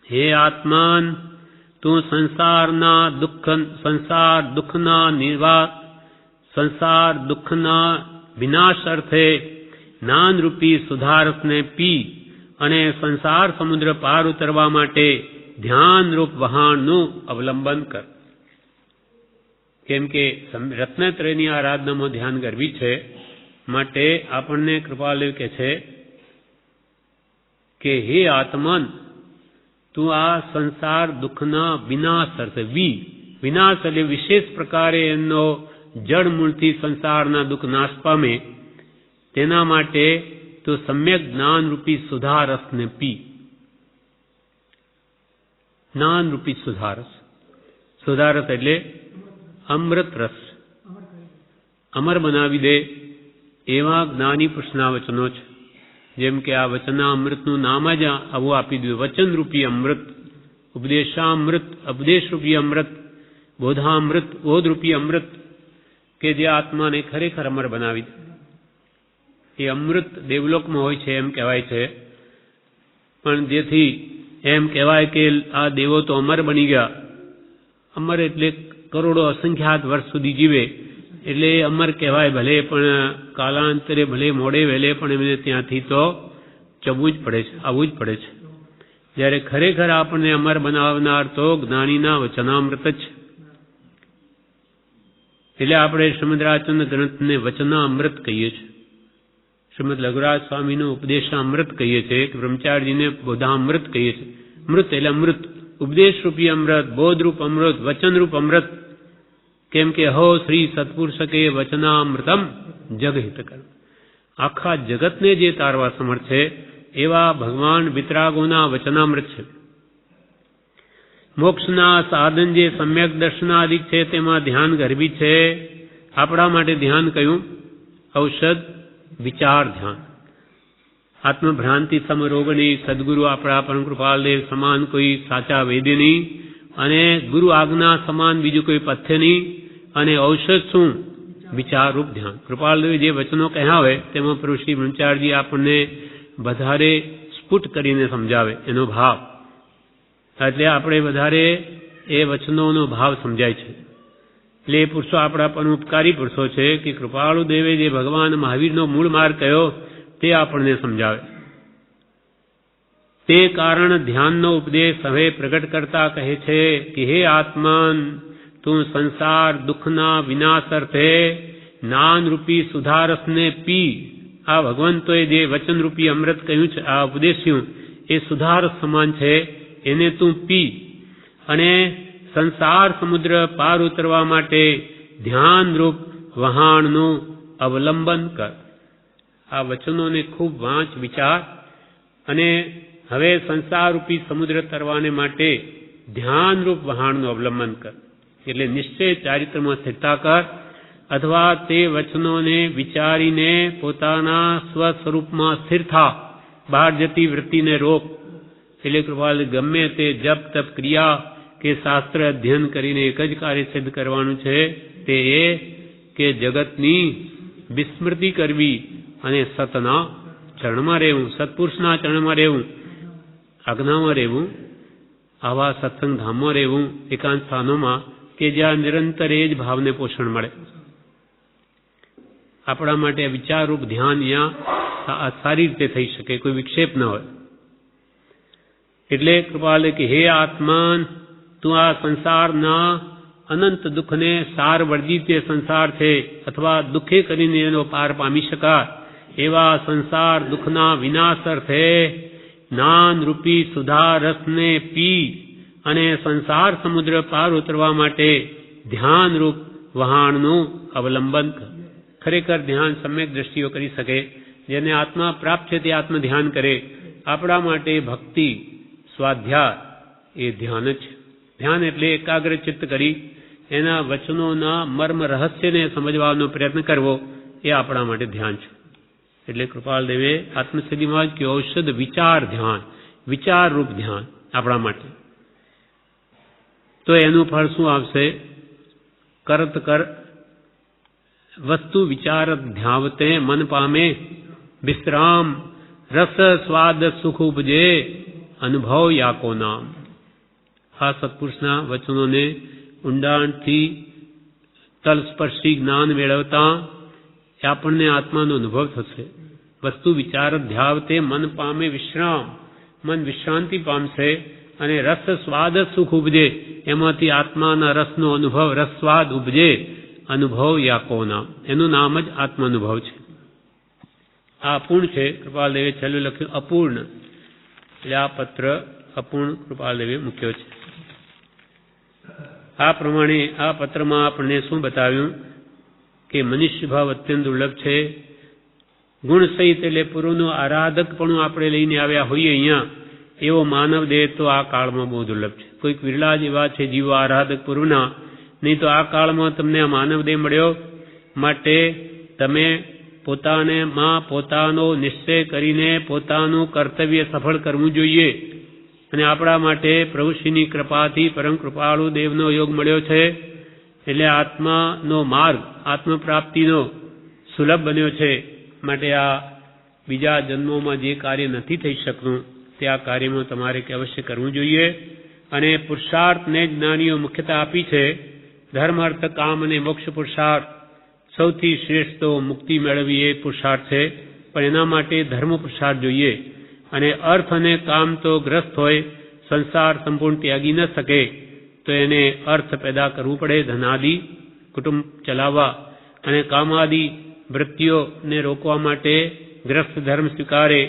S1: હે આત્માન, તું સંસાર દુઃખના વિનાશ અર્થે જ્ઞાનરૂપી સુધારસને પી અને સંસાર સમુદ્ર પાર ઉતરવા માટે ધ્યાનરૂપ વહાણનું અવલંબન કર. કેમ કે રત્નત્રયની આરાધનામાં ધ્યાન ગર્ભી છે, માટે આપણને કૃપાલુ કહે છે કે હે આત્મન, તું આ સંસાર દુઃખના વિનાશ અર્થે, વિનાશ એટલે વિશેષ પ્રકારે એનો જડ મૂળથી સંસારના દુઃખ નાશ પામે તેના માટે તું સમ્યક જ્ઞાનરૂપી સુધારસને પી. જ્ઞાનરૂપી સુધારસ એટલે અમૃત રસ, અમર બનાવી દે એવા જ્ઞાની પુરુષના વચનો છે. જેમ કે આ વચના અમૃતનું નામ જ આવું આપી દીધું, વચનરૂપી અમૃત, ઉપદેશામૃત, ઉપદેશરૂપી અમૃત, બોધામૃત, બોધરૂપી અમૃત, કે જે આત્માને ખરેખર અમર બનાવી દે. એ અમૃત દેવલોકમાં હોય છે એમ કહેવાય છે, પણ જેથી એમ કહેવાય કે આ દેવો તો અમર બની ગયા. અમર એટલે કરોડો અસંખ્યાત વર્ષ સુધી જીવે એટલે અમર કહેવાય. ભલે પણ કાલાંતરે, ભલે મોડે વહેલે, પણ એમને ત્યાંથી તો જવું જ પડે છે, આવવું જ પડે છે. જ્યારે ખરેખર આપણને અમર બનાવનાર તો જ્ઞાનીના વચનામૃત જ છે. એટલે આપણે શ્રીમદ રાજચંદ્ર ગ્રંથને વચનામૃત કહીએ છીએ, શ્રીમદ લઘુરાજ સ્વામીનું ઉપદેશામૃત કહીએ છીએ, બ્રહ્મચારીજીને બોધામૃત કહીએ છીએ. મૃત એટલે અમૃત, ઉપદેશરૂપી અમૃત, બોધરૂપ અમૃત, વચનરૂપ અમૃત. કેમ કે હો શ્રી સત્પુરુષ કે વચનામૃતમ જગહિતકર, આખા જગતને જે તારવા સમર્થ છે એવા ભગવાન વિતરાગોના વચનામૃત છે. મોક્ષના સાધન જે સમ્યક દર્શનાદિક છે તેમાં ધ્યાન ગર્ભી છે. આપણા માટે ધ્યાન કયું? ઔષધ વિચાર ધ્યાન. આત્મભ્રાંતિ સમરોગની, સદગુરુ આપણા પરમ કૃપાલદેવ સમાન કોઈ સાચા વેદ્ય નહીં, અને ગુરુ આજ્ઞા સમાન બીજું કોઈ પથ્ય નહીં. અને ઔષધ શું? વિચારરૂપ ધ્યાન. કૃપાલદેવે જે વચનો કહ્યા હોય તેમાં પ્રભુ શ્રી બ્રહ્મચારીજી આપણને વધારે સ્ફુટ કરીને સમજાવે એનો ભાવ, એટલે આપણે વધારે એ વચનોનો ભાવ સમજાય છે. એટલે એ પુરુષો આપણા પણ ઉપકારી પુરુષો છે કે કૃપાળુ દેવે જે ભગવાન મહાવીરનો મૂળ માર્ગ કયો તે આપણને સમજાવે. તે કારણ ધ્યાનનો ઉપદેશ હવે પ્રગટ કરતા કહે છે કે હે આત્માન, તું સંસાર દુઃખના વિનાશ અર્થે જ્ઞાનરૂપી સુધારસને પી. આ ભગવંતોએ જે વચનરૂપી અમૃત કહ્યું છે, આ ઉપદેશ્યું, એ સુધારસ સમાન છે, એને તું પી અને સંસાર સમુદ્ર પાર ઉતરવા માટે ધ્યાનરૂપ વહાણનું અવલંબન કર. આ વચનોને ખૂબ વાંચ, વિચાર, અને હવે સંસારરૂપી સમુદ્ર તરવાને માટે ધ્યાનરૂપ વહાણનું અવલંબન કર. એટલે નિશ્ચય ચારિત્રમાં સ્થિરતા કર, અથવા તે વચનોને વિચારીને પોતાના સ્વસ્વરૂપમાં સ્થિર થા. બહાર જતી વૃત્તિને રોક. એટલે કૃપાલ ગમે તે જપ તપ ક્રિયા કે શાસ્ત્ર અધ્યયન કરીને એક જ કાર્ય સિદ્ધ કરવાનું છે, તે એ કે જગતની વિસ્મૃતિ કરવી અને સતના ચરણમાં રહેવું, સત્પુરુષના ચરણમાં રહેવું, આજ્ઞામાં રહેવું, આવા સત્સંગ ધામમાં રહેવું, એકાંત સ્થાનોમાં કે જ્યાં નિરંતર એ જ ભાવને પોષણ મળે. આપણા માટે વિચારરૂપ ધ્યાન અહીંયા સારી રીતે થઈ શકે, કોઈ વિક્ષેપ ન હોય. એટલે કૃપાલે કે હે આત્માન, તું આ સંસારના અનંત દુઃખને સાર વર્જિત જે સંસાર છે, અથવા દુઃખે કરીને એનો પાર પામી શકાય એવા સંસાર દુઃખના વિનાશ અર્થે જ્ઞાનરૂપી સુધારસને પી અને સંસાર સમુદ્ર પાર ઉતરવા માટે ધ્યાનરૂપ વહાણનું અવલંબન કર. ખરેખર ધ્યાન સમ્યક દ્રષ્ટિઓ કરી શકે. જેને આત્મા પ્રાપ્ત છે તે આત્મ ધ્યાન કરે. આપણા માટે ભક્તિ, સ્વાધ્યાય એ ધ્યાન જ છે. ધ્યાન એટલે એકાગ્ર ચિત્ત કરી એના વચનોના મર્મ રહસ્યને સમજવાનો પ્રયત્ન કરવો, એ આપણા માટે ધ્યાન છે. એટલે કૃપાલ દેવે આત્મસિદ્ધિમાં જ કે ઔષધ વિચાર ધ્યાન, વિચારરૂપ ધ્યાન આપણા માટે. તો એનું ફળ શું આવશે? કરત કર વસ્તુ વિચાર ધ્યાવતે મન પામે વિશ્રામ, રસ સ્વાદ સુખ ઉપજે અનુભવ યાકો નામ. આ સત્પુરુષના વચનોને ઊંડાણથી તલસ્પર્શી જ્ઞાન મેળવતા આપણને આત્માનો અનુભવ થશે. વસ્તુ વિચાર ધ્યાવતે મન પામે વિશ્રામ, મન વિશ્રાંતિ પામશે અને રસ સ્વાદ સુખ ઉપજે, એમાંથી આત્માના રસનો અનુભવ, રસસ્વાદ ઉપજે, અનુભવ યાકો નામ. એનું નામ જ આત્માનુભવ છે. આ અપૂર્ણ છે. કૃપાલદેવે છેલ્લું લખ્યું અપૂર્ણ, એટલે આ પત્ર અપૂર્ણ કૃપાલદેવે મૂક્યો છે. આ પ્રમાણે આ પત્રમાં આપણને શું બતાવ્યું કે મનુષ્ય ભાવ અત્યંત દુર્લભ છે. ગુણ સહિત એટલે પૂર્વનું આરાધકપણું આપણે લઈને આવ્યા હોઈએ અહીંયા, એવો માનવ દેહ તો આ કાળમાં બહુ દુર્લભ છે. કોઈક વિરલા જ એવા છે જીવો આરાધક પૂર્વના, નહીં તો આ કાળમાં તમને આ માનવ દેહ મળ્યો. માટે તમે પોતાનો નિશ્ચય કરીને પોતાનું કર્તવ્ય સફળ કરવું જોઈએ. અને આપણા માટે પ્રભુશ્રીની કૃપાથી પરમ કૃપાળુ દેવનો યોગ મળ્યો છે, એટલે આત્માનો માર્ગ, આત્મપ્રાપ્તિનો સુલભ બન્યો છે. માટે આ બીજા જન્મોમાં જે કાર્ય નથી થઈ શકતું તે આ કાર્યમાં તમારે કે અવશ્ય કરવું જોઈએ. અને પુરુષાર્થને જ્ઞાનીઓ મુખ્યતા આપી છે. ધર્મ, અર્થ, કામ અને મોક્ષ પુરુષાર્થ સૌથી શ્રેષ્ઠ તો મુક્તિ મેળવવી એ પુરુષાર્થ છે, પણ એના માટે ધર્મ પુરુષાર્થ જોઈએ. અને અર્થ અને કામ તો ગ્રસ્ત હોય, સંસાર સંપૂર્ણ ત્યાગી ન શકે, તો એને અર્થ પેદા કરવું પડે, ધનાદિ કુટુંબ ચલાવવા, અને કામાદિ વૃત્તિઓને રોકવા માટે ગ્રસ્ત ધર્મ સ્વીકારે,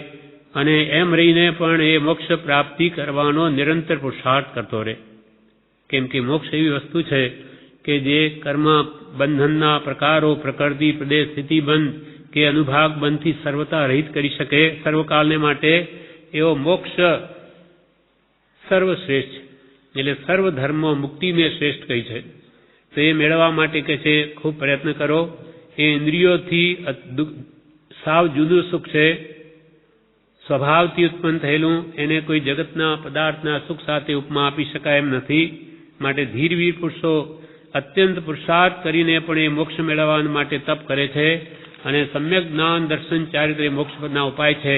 S1: અને એમ રહીને પણ એ મોક્ષ પ્રાપ્તિ કરવાનો નિરંતર પુરુષાર્થ કરતો રહે. કેમ કે મોક્ષ એવી વસ્તુ છે કે જે કર્મ બંધનના પ્રકારો, પ્રકૃતિ, પ્રદેશ, સ્થિતિબંધ કે અનુભાગ બંધથી સર્વતા રહિત કરી શકે સર્વકાલને માટે, એવો મોક્ષ સર્વશ્રેષ્ઠ છે. એટલે સર્વ ધર્મ મુક્તિને શ્રેષ્ઠ કહી છે. તો એ મેળવવા માટે કે છે ખૂબ પ્રયત્ન કરો. એ ઇન્દ્રિયોથી સાવ જુદું સુખ છે, સ્વભાવથી ઉત્પન્ન થયેલું. એને કોઈ જગતના પદાર્થના સુખ સાથે ઉપમા આપી શકાય એમ નથી. માટે ધીરવીર પુરુષો અત્યંત પુરુષાર્થ કરીને પણ એ મોક્ષ મેળવવા માટે તપ કરે છે, અને સમ્યક જ્ઞાન દર્શન ચારિત્ર્ય મોક્ષના ઉપાય છે,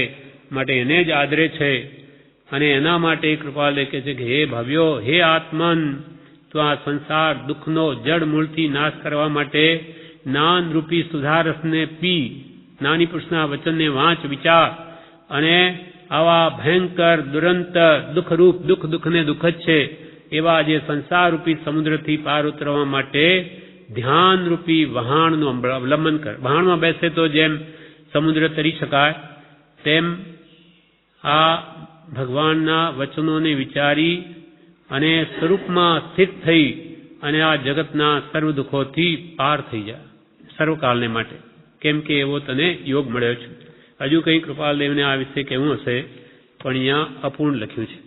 S1: માટે એને જ આદરે છે. અને એના માટે કૃપાલ કહે છે કે હે ભવ્યો, હે આત્મન, તો આ સંસાર દુઃખનો જડ મૂળથી નાશ કરવા માટે જ્ઞાન રૂપી સુધારસને પી, જ્ઞાની પુરુષના વચનને વાંચ, વિચાર, અને આવા ભયંકર દુરંત દુઃખરૂપ દુઃખને દુઃખ જ છે એવા જે સંસાર રૂપી સમુદ્રથી પાર ઉતરવા માટે ધ્યાન રૂપી વહાણનું અવલંબન કર. વહાણમાં બેસે તો જેમ સમુદ્ર તરી શકાય, તેમ આ ભગવાનના વચનોને વિચારી અને સ્વરૂપમાં સ્થિત થઈ અને આ જગતના સર્વ દુઃખોથી પાર થઈ જાય સર્વકાળને માટે, કેમ કે એવો તને યોગ મળ્યો છે. હજુ કંઈ કૃપાલદેવને આ વિશે કહેવું હશે, પણ અહીંયા અપૂર્ણ લખ્યું છે.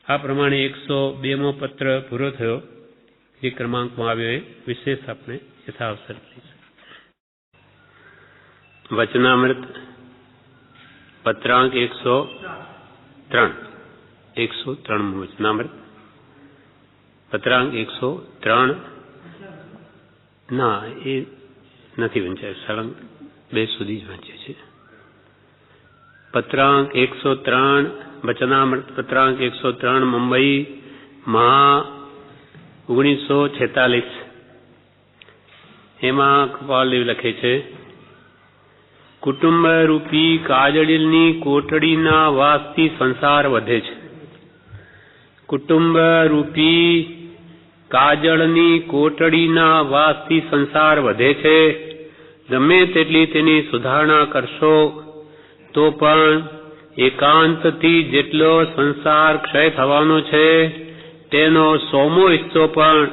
S1: આ પ્રમાણે 102મો પત્ર પૂરો થયો. જે ક્રમાંકમાં આવ્યો એ વિશેષ આપણે યથાવસર વચનામૃત પત્રાંક 103 વચનામૃત પત્રાંક 103 ના, એ નથી વંચાયું, સળંગ 2 સુધી જ વાંચ્યું છે. પત્રાંક 103 વચનામૃત પત્રાંક 103 મુંબઈ મહા 1946. એમાં કૃપાલદેવ લખે છે, કુટુંબ રૂપી કાજળની કોટડીના વાસથી સંસાર વધે છે. કુટુંબ રૂપી કાજળની કોટડીના વાસથી સંસાર વધે છે. ગમે તેટલી તેની સુધારણા કરશો તો પણ એકાંતથી જેટલો સંસાર ક્ષય થવાનો છે તેનો 100મો હિસ્સો પણ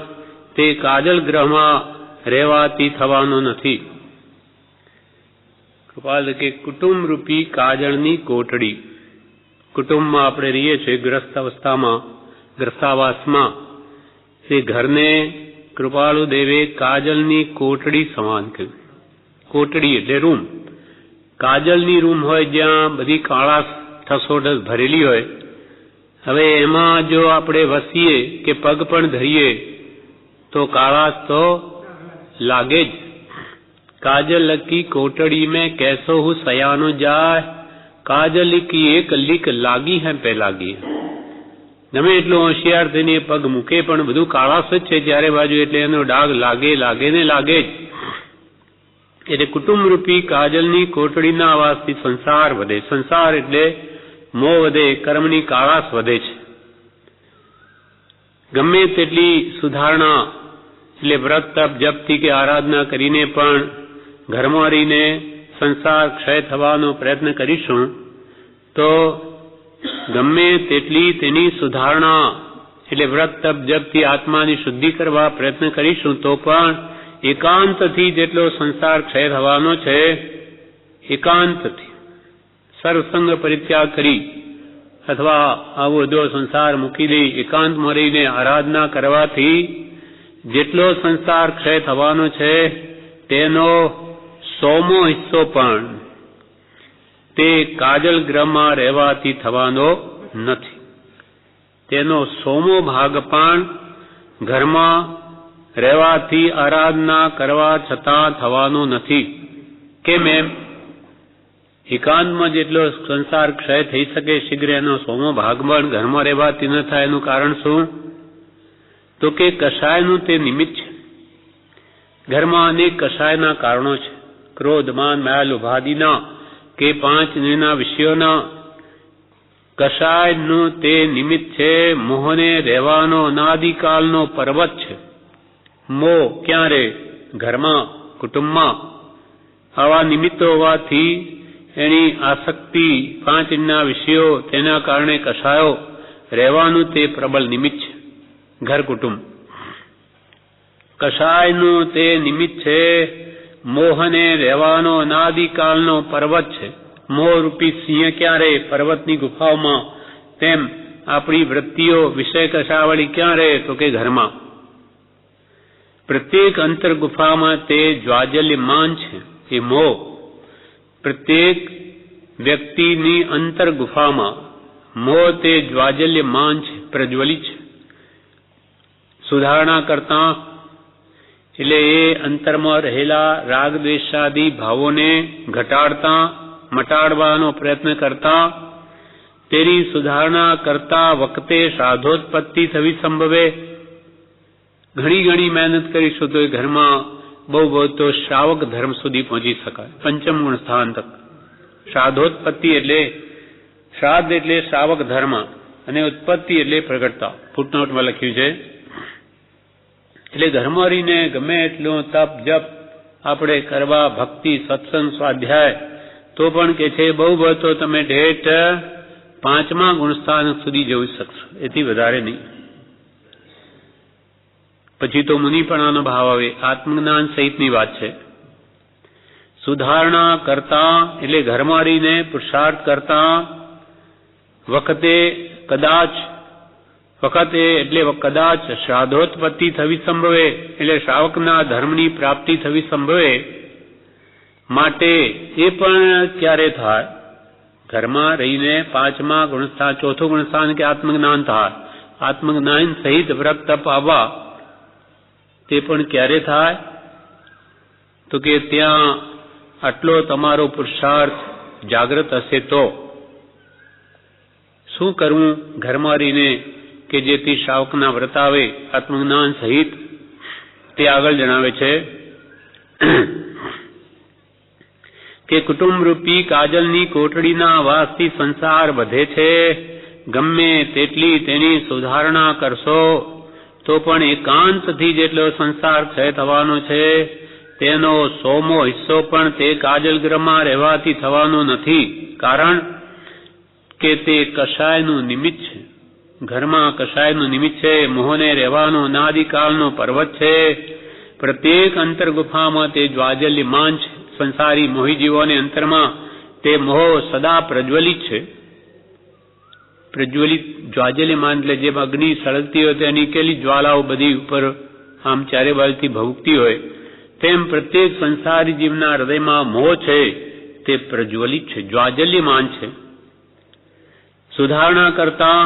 S1: તે કાજલ ગ્રહમાં રહેવાથી થવાનો નથી. કૃપાલ કે કુટુંબ રૂપી કાજળની કોટડી, કુટુંબમાં આપણે રહીએ છીએ ગ્રસ્ત અવસ્થામાં, ગ્રસ્તાવાસમાં, તે ઘરને કૃપાળુ દેવે કાજલની કોટડી સમાન કહ્યું. કોટડી એટલે રૂમ. કાજલની રૂમ હોય જ્યાં બધી કાળાશ ઠસોઠસ ભરેલી હોય. હવે એમાં જો આપણે વસીએ કે પગ પણ ધરીએ તો કાળાશ તો લાગે જ. काजल की कोटड़ी में कैसो हूँ सयानो जाय, काजल की एक લીક લાગી હે પે લાગી. ગમે એટલો હોશિયાર થઈને પગ મૂકે પણ બધું કાળાશ જ છે ચારે બાજુ, એટલે એનો ડાઘ લાગે ને લાગે જ. એટલે કુટુંબ રૂપી કાજલની કોટડીના આવાસથી સંસાર વધે. સંસાર એટલે મોહ વધે, કર્મની કાળાશ વધે છે. ગમે તેટલી સુધારણા એટલે વ્રત તપ જપથી કે આરાધના કરીને પણ ઘરમાં રહીને સંસાર ક્ષય થવાનો પ્રયત્ન કરીશું તો ગમે તેટલી તેની સુધારણા એટલે વ્રત તપ જપથી આત્માની શુદ્ધિ કરવા પ્રયત્ન કરીશું તો પણ એકાંતથી જેટલો સંસાર ક્ષય થવાનો છે, એકાંતથી સર્વસંગ પરિત્યાગ કરી અથવા આવો બધો સંસાર મૂકી દઈ એકાંતમાં રહીને આરાધના કરવાથી જેટલો સંસાર ક્ષય થવાનો છે તેનો 100મો હિસ્સો પણ તે કાજલ ગ્રહમાં રહેવાથી થવાનો નથી. તેનો 100મો ભાગ પણ ઘરમાં રહેવાથી આરાધના કરવા છતાં થવાનો નથી. કેમ એમ? એકાંતમાં જેટલો સંસાર ક્ષય થઈ શકે શીઘ્ર એનો 100મો ભાગ પણ ઘરમાં રહેવાથી ન થાય. એનું કારણ શું? તો કે કષાયનું તે નિમિત્ત છે. ઘરમાં અનેક કષાયના કારણો છે. ક્રોધ, માન, માયા, લોભાદિના કે 5 ઇન્દ્રિયના વિષયોના કષાયનું તે નિમિત્ત છે. મોહને રહેવાનો અનાદિકાળનો પર્વત છે. મોહ ક્યાં રહે? ઘરમાં, કુટુંબમાં. આવા નિમિત્તો હોવાથી એની આસક્તિ 5 ઇન્દ્રિયના વિષયો, તેના કારણે કષાયો રહેવાનું તે પ્રબળ નિમિત્ત છે. ઘર કુટુંબ કષાયનું તે નિમિત્ત છે. મોહને રહેવાનો અનાદિકાળનો પર્વત છે. મોહ રૂપી સિંહ ક્યાં રહે? પર્વતની ગુફાઓમાં. તેમ આપણી વૃત્તિઓ વિષય કષાવાળી ક્યાં રહે? તો કે ઘરમાં. પ્રત્યેક અંતર ગુફામાં તે જ્વાજલ્યમાન છે. એ મોહ પ્રત્યેક વ્યક્તિની અંતર ગુફામાં મોહ તે જ્વાજલ્યમાન છે, પ્રજ્વલિત છે. સુધારણા કરતા એટલે એ અંતરમાં રહેલા રાગ દ્વેષાદી ભાવોને ઘટાડતા, મટાડવાનો પ્રયત્ન કરતા, તેની સુધારણા કરતા વખતે સાધોત્પત્તિ થવી સંભવે. ઘણી મહેનત કરીશું તો એ ઘરમાં બહુ તો શ્રાવક ધર્મ સુધી પહોંચી શકાય, પંચમ ગુણ સ્થાન તક. શ્રાદ્ધોત્પત્તિ એટલે શ્રાદ્ધ એટલે શ્રાવક ધર્મ અને ઉત્પત્તિ એટલે પ્રગટતા. ફૂટનોટમાં લખ્યું છે. એટલે ઘરમાં રહીને ગમે એટલું તપ જપ આપણે કરવા, ભક્તિ સત્સંગ સ્વાધ્યાય, તો પણ કે છે બહુ તો તમે ઢેટ 5મા ગુણસ્થાન સુધી જઈ શકશો, એથી વધારે નહીં. પછી તો મુનિપણાનો ભાવ આવે. આત્મજ્ઞાન સહિતની વાત છે. સુધારણા કરતા એટલે ઘરમાં રહીને પુરુષાર્થ કરતા વખતે કદાચ શ્રાદ્ધોત્પત્તિ થવી સંભવે, એટલે શ્રાવકના ધર્મની પ્રાપ્તિ થવી સંભવે. માટે એ પણ ક્યારે થાય? ઘરમાં રહીને 5મા ગુણસ્થાન, 4થું ગુણસ્થાન કે આત્મજ્ઞાન થાય. આત્મજ્ઞાન સહિત વ્રત તપ આવવા, તે પણ ક્યારે થાય? તો કે ત્યાં આટલો તમારો પુરુષાર્થ જાગૃત હશે તો. શું કરવું ઘરમાં રહીને કે જેથી શ્રાવકના વ્રત આવે આત્મજ્ઞાન સહિત? તે આગળ જણાવે છે કે કુટુંબરૂપી કાજલની કોટડીના વાસથી સંસાર વધે છે. ગમે તેટલી તેની સુધારણા કરશો તો પણ એકાંતથી જેટલો સંસાર ક્ષય થવાનો છે, તેનો 100મો હિસ્સો પણ તે કાજલગ્રહમાં રહેવાથી થવાનો નથી. કારણ કે તે કષાયનું નિમિત્ત છે. ઘરમાં કષાયનું નિમિત્ત છે. મોહને રહેવાનો અનાદિકાળનો પર્વત છે. પ્રત્યેક અંતર ગુફામાં તે જ્વાજલ્યમાન છે. સંસારી મોહી જીવોને અંતરમાં તે મોહ સદા પ્રજ્વલિત છે. પ્રજ્વલિત જ્વાજલ્યમાન એટલે જેમ અગ્નિ સળગતી હોય તેની કેલી જ્વાલાઓ બધી ઉપર આમ ચારે બાજુથી ભભૂકતી હોય, તેમ પ્રત્યેક સંસારી જીવના હૃદયમાં મોહ છે તે પ્રજ્વલિત છે, જ્વાજલ્યમાન છે. સુધારણા કરતા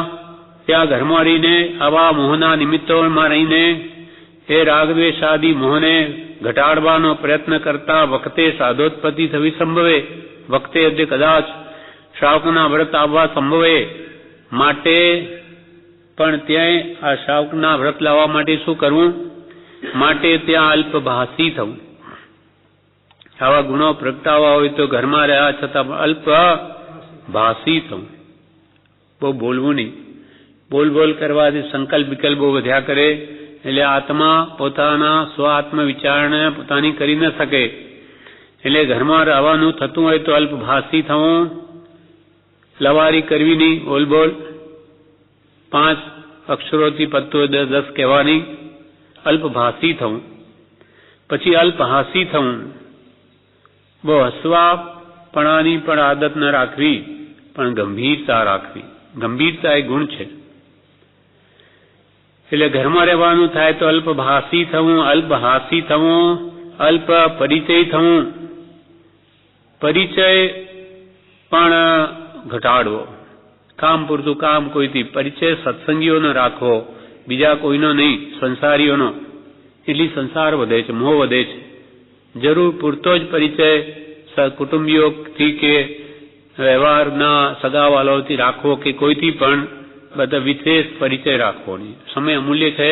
S1: ત્યાં ઘરમાં રહીને આવા મોહના નિમિત્તોમાં રહીને એ રાગદ્વેષાદી મોહને ઘટાડવાનો પ્રયત્ન કરતા વખતે સાધોત્પત્તિ થવી સંભવે. વખતે એટલે કદાચ શ્રાવકના વ્રત આવવા સંભવે. માટે પણ ત્યાંય આ શ્રાવકના વ્રત લાવવા માટે શું કરવું? માટે ત્યાં અલ્પભાષી થવું. આવા ગુણો પ્રગટાવવા હોય તો ઘરમાં રહ્યા છતાં અલ્પભાષી થવું. બહુ બોલવું નહીં. બોલ કરવાથી સંકલ્પ વિકલ્પ બહુ વધ્યા કરે, એટલે આત્મા પોતાના સ્વ આત્મ વિચારણા પોતાની કરી ન શકે. એટલે ઘરમાં રહેવાનું થતું હોય તો અલ્પભાષી થવું. લવારી કરવી નહીં, બોલ 5 અક્ષરોથી પત્તો 10 કહેવાની. અલ્પભાષી થવું. પછી અલ્પહાસી થવું. બહુ હસવાપણાની પણ આદત ન રાખવી, પણ ગંભીરતા રાખવી. ગંભીરતા એ ગુણ છે. એટલે ઘરમાં રહેવાનું થાય તો અલ્પભાષી થવું, અલ્પહાસી થવું, અલ્પ પરિચય થવું. પરિચય પણ ઘટાડવો. કામ પૂરતું કામ કોઈથી. પરિચય સત્સંગીઓનો રાખવો, બીજા કોઈનો નહીં, સંસારીઓનો. એટલી સંસાર વધે છે, મોહ વધે છે. જરૂર પૂરતો જ પરિચય કુટુંબીઓથી કે વ્યવહારના સગાવાલાઓથી રાખવો કે કોઈથી પણ બધા વિશેષ પરિચય રાખવો નહીં. સમય અમૂલ્ય છે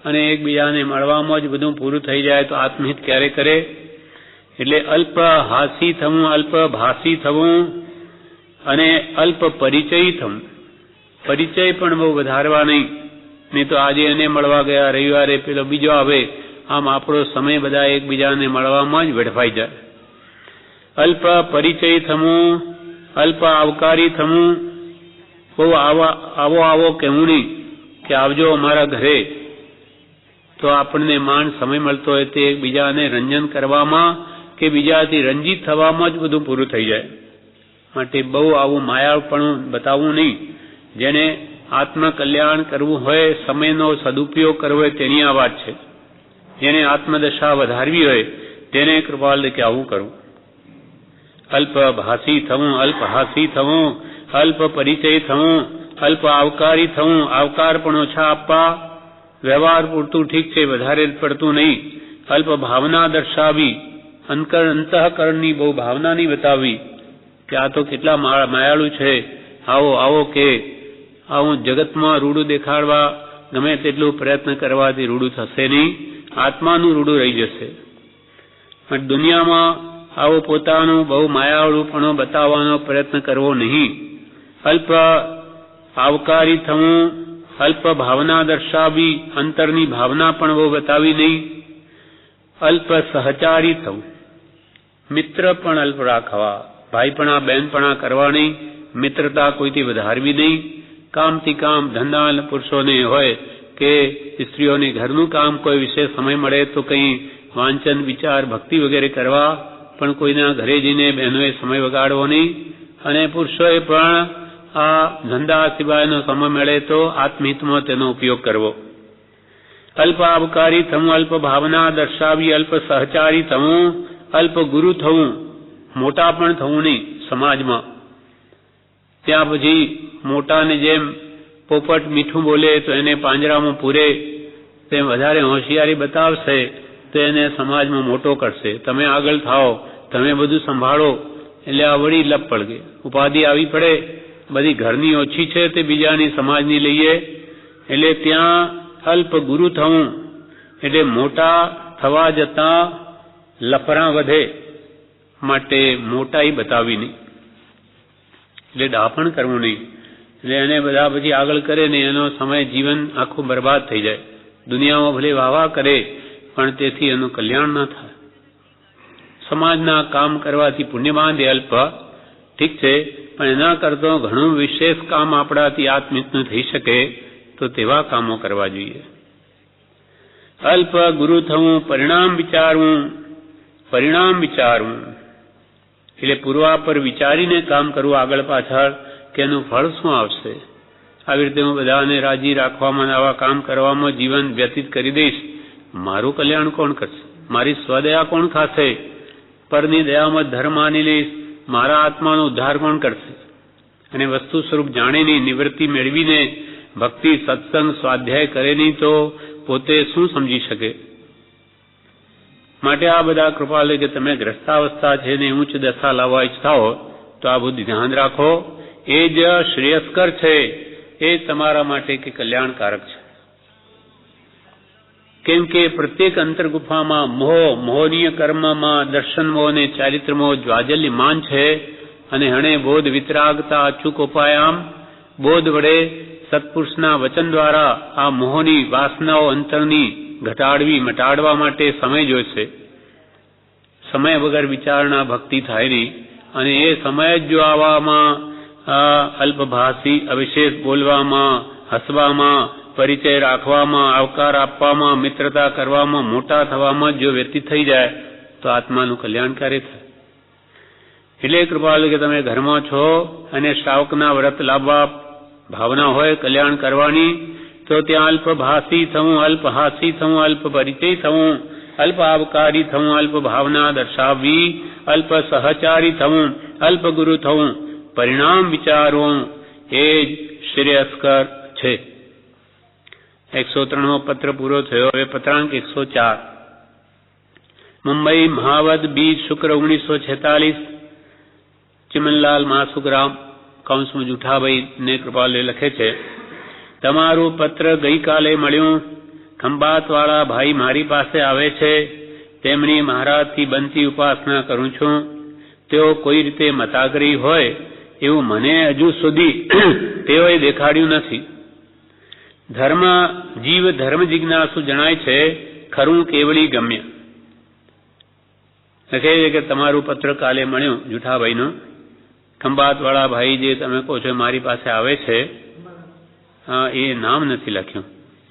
S1: અને એકબીજાને મળવામાં જ બધું પૂરું થઈ જાય તો આત્મહિત ક્યારે કરે? એટલે અલ્પહાસી થવું, અલ્પભાષી થવું અને અલ્પ પરિચય થવું. પરિચય પણ બહુ વધારવા નહીં તો આજે એને મળવા ગયા, રવિવારે પેલો બીજો આવે, આમ આપણો સમય બધા એકબીજાને મળવામાં જ વેડફાઈ જાય. અલ્પ પરિચય થવું, અલ્પ આવકારી થવું. બહુ આવો કહેવું નહીં કે આવજો અમારા ઘરે. તો આપણને માન સમય મળતો હોય તે એકબીજાને રંજન કરવામાં કે બીજાથી રંજીત થવામાં જ બધું પૂરું થઈ જાય. માટે બહુ આવું માયાળપણું બતાવવું નહીં. જેને આત્મકલ્યાણ કરવું હોય, સમયનો સદુપયોગ કરવો હોય તેની આ વાત છે. જેને આત્મદશા વધારવી હોય તેને કૃપાલ કે આવું કરવું. અલ્પભાષી થવું, અલ્પહાસી થવું, અલ્પ પરિચય થવું, અલ્પ આવકારી થવું, આવકાર પણ ઓછા આપવા, વ્યવહાર પૂરતું ઠીક છે, વધારે પડતું નહીં. અલ્પ ભાવના દર્શાવી, અંતઃકરણની બહુ ભાવના નહીં બતાવવી કે આ તો કેટલા માયાળુ છે, આવો આવો કે આવું જગતમાં રૂડું દેખાડવા ગમે તેટલું પ્રયત્ન કરવાથી રૂડું થશે નહીં, આત્માનું રૂડું રહી જશે. પણ દુનિયામાં આવો પોતાનું બહુ માયાળુપણો બતાવવાનો પ્રયત્ન કરવો નહીં. અલ્પ આવકારી થવું, અલ્પ ભાવના દર્શાવી, અંતરની ભાવના પણ બહુ બતાવી નહીં. અલ્પ સહચારી થવું, મિત્ર પણ અલ્પ રાખવા, ભાઈપણા બહેનપણા કરવા નહીં, મિત્રતા કોઈથી વધારવી નહીં. કામથી કામ ધંધા પુરુષોને હોય કે સ્ત્રીઓને ઘરનું કામ કોઈ વિશેષ સમય મળે તો કંઈ વાંચન વિચાર ભક્તિ વગેરે કરવા, પણ કોઈના ઘરે જઈને બહેનોએ સમય વગાડવો નહીં. અને પુરુષોએ પણ આ ધંધા સિવાયનો સમય મળે તો આત્મહિતમાં તેનો ઉપયોગ કરવો. અલ્પ આવકારી થવું, અલ્પ ભાવના દર્શાવી, અલ્પ સહચારી થવું, અલ્પ ગુરુ થવું, મોટા પણ થવું નહીં સમાજમાં. ત્યાં પછી મોટાને જેમ પોપટ મીઠું બોલે તો એને પાંજરામાં પૂરે, તેમ વધારે હોશિયારી બતાવશે તો એને સમાજમાં મોટો કરશે. તમે આગળ થાઓ, તમે બધું સંભાળો, એટલે આ વળી લપ પડગે, ઉપાધિ આવી પડે. બધી ઘરની ઓછી છે તે બીજાની સમાજની લઈએ, એટલે ત્યાં અલ્પ ગુરુ થવું એટલે મોટા થવા જતાં લફરા વધે, માટે મોટાઈ બતાવી નહીં, એટલે ડાપણ કરવું નહીં. એટલે એને બધા પછી આગળ કરે ને એનો સમય જીવન આખું બરબાદ થઈ જાય. દુનિયામાં ભલે વાવા કરે પણ તેથી એનું કલ્યાણ ન થાય. સમાજના કામ કરવાથી પુણ્ય બાંધે અલ્પ, ઠીક છે, પણ એના કરતો ઘણું વિશેષ કામ આપણાથી આત્મિતનું થઈ શકે તો તેવા કામો કરવા જોઈએ. અલ્પ ગુરુ થવું, પરિણામ વિચારવું, એટલે પૂર્વાપર વિચારીને કામ કરવું આગળ પાછળ કે એનું ફળ શું આવશે. આવી રીતે હું બધાને રાજી રાખવામાં, આવા કામ કરવામાં જીવન વ્યતીત કરી દઈશ, મારું કલ્યાણ કોણ કરશે? મારી સ્વદયા કોણ ખાશે? પરની દયામાં ધર્મ માની લઈશ, મારા આત્માનો ઉદ્ધાર કોણ કરશે? અને વસ્તુ સ્વરૂપ જાણીને નિવૃત્તિ મેળવીને ભક્તિ સત્સંગ સ્વાધ્યાય કરે નહીં તો પોતે શું સમજી શકે? માટે આ બધા કૃપાલે કે તમે ગ્રસ્તાવસ્થા છે ને ઉચ્ચ દશા લાવવા ઈચ્છતા હો તો આ બધું ધ્યાન રાખો. એ જ શ્રેયસ્કર છે, એ તમારા માટે કે કલ્યાણકારક છે. કેમ કે પ્રત્યેક અંતર્ગુફામાં મોહનીય કર્મમાં દર્શન મોહ અને ચારિત્ર મોહ જ્વાજલ્યમાન છે. અને હણે બોધ વિતરાગતા અચૂક ઉપાયામ, બોધ વડે સત્પુરુષના વચન દ્વારા આ મોહની વાસનાઓ અંતરની ઘટાડવી મટાડવા માટે સમય જોઈશે. સમય વગર વિચારણા ભક્તિ થાય નહીં. અને એ સમય જ જો આવામાં અલ્પભાષી અવિશેષ બોલવામાં, હસવામાં, પરિચય રાખવામાં, આવકાર આપવામાં, મિત્રતા કરવામાં, મોટા થવામાં જો વ્યતીત થઈ જાય તો આત્માનું કલ્યાણકારી થાય. એટલે કૃપાલુ કે તમે ઘરમાં છો અને શ્રાવકના વ્રત લાવવા ભાવના હોય કલ્યાણ કરવાની, તો ત્યાં અલ્પભાષી થવું, અલ્પહાસી થવું, અલ્પ પરિચય થવું, અલ્પ આવકારી થવું, અલ્પ ભાવના દર્શાવવી, અલ્પ સહચારી થવું, અલ્પ ગુરુ થવું, પરિણામ વિચારવું, એ જ શ્રેયસ્કર છે. 103મો પત્ર પૂરો થયો. હવે પત્રાંક 104. મુંબઈ મહાવદ 20 શુક્ર 1946. ચિમનલાલ માસુકરામ કૌંસમાં જુઠાભાઈ ને કૃપાલે લખે છે, તમારું પત્ર ગઈકાલે મળ્યું. ખંભાતવાળા ભાઈ મારી પાસે આવે છે. તેમની મહારાજથી બનતી ઉપાસના કરું છું. તેઓ કોઈ રીતે મતાગ્રહી હોય એવું મને હજુ સુધી તેઓએ દેખાડ્યું નથી. જીવ ધર્મ જિજ્ઞાસુ જણાય છે, ખરું કેવળી ગમ્ય. લખે છે કે તમારું પત્ર કાલે મળ્યું જુઠાભાઈનું. ખંભાતવાળા ભાઈ જે તમે કહો છો મારી પાસે આવે છે, એ નામ નથી લખ્યું,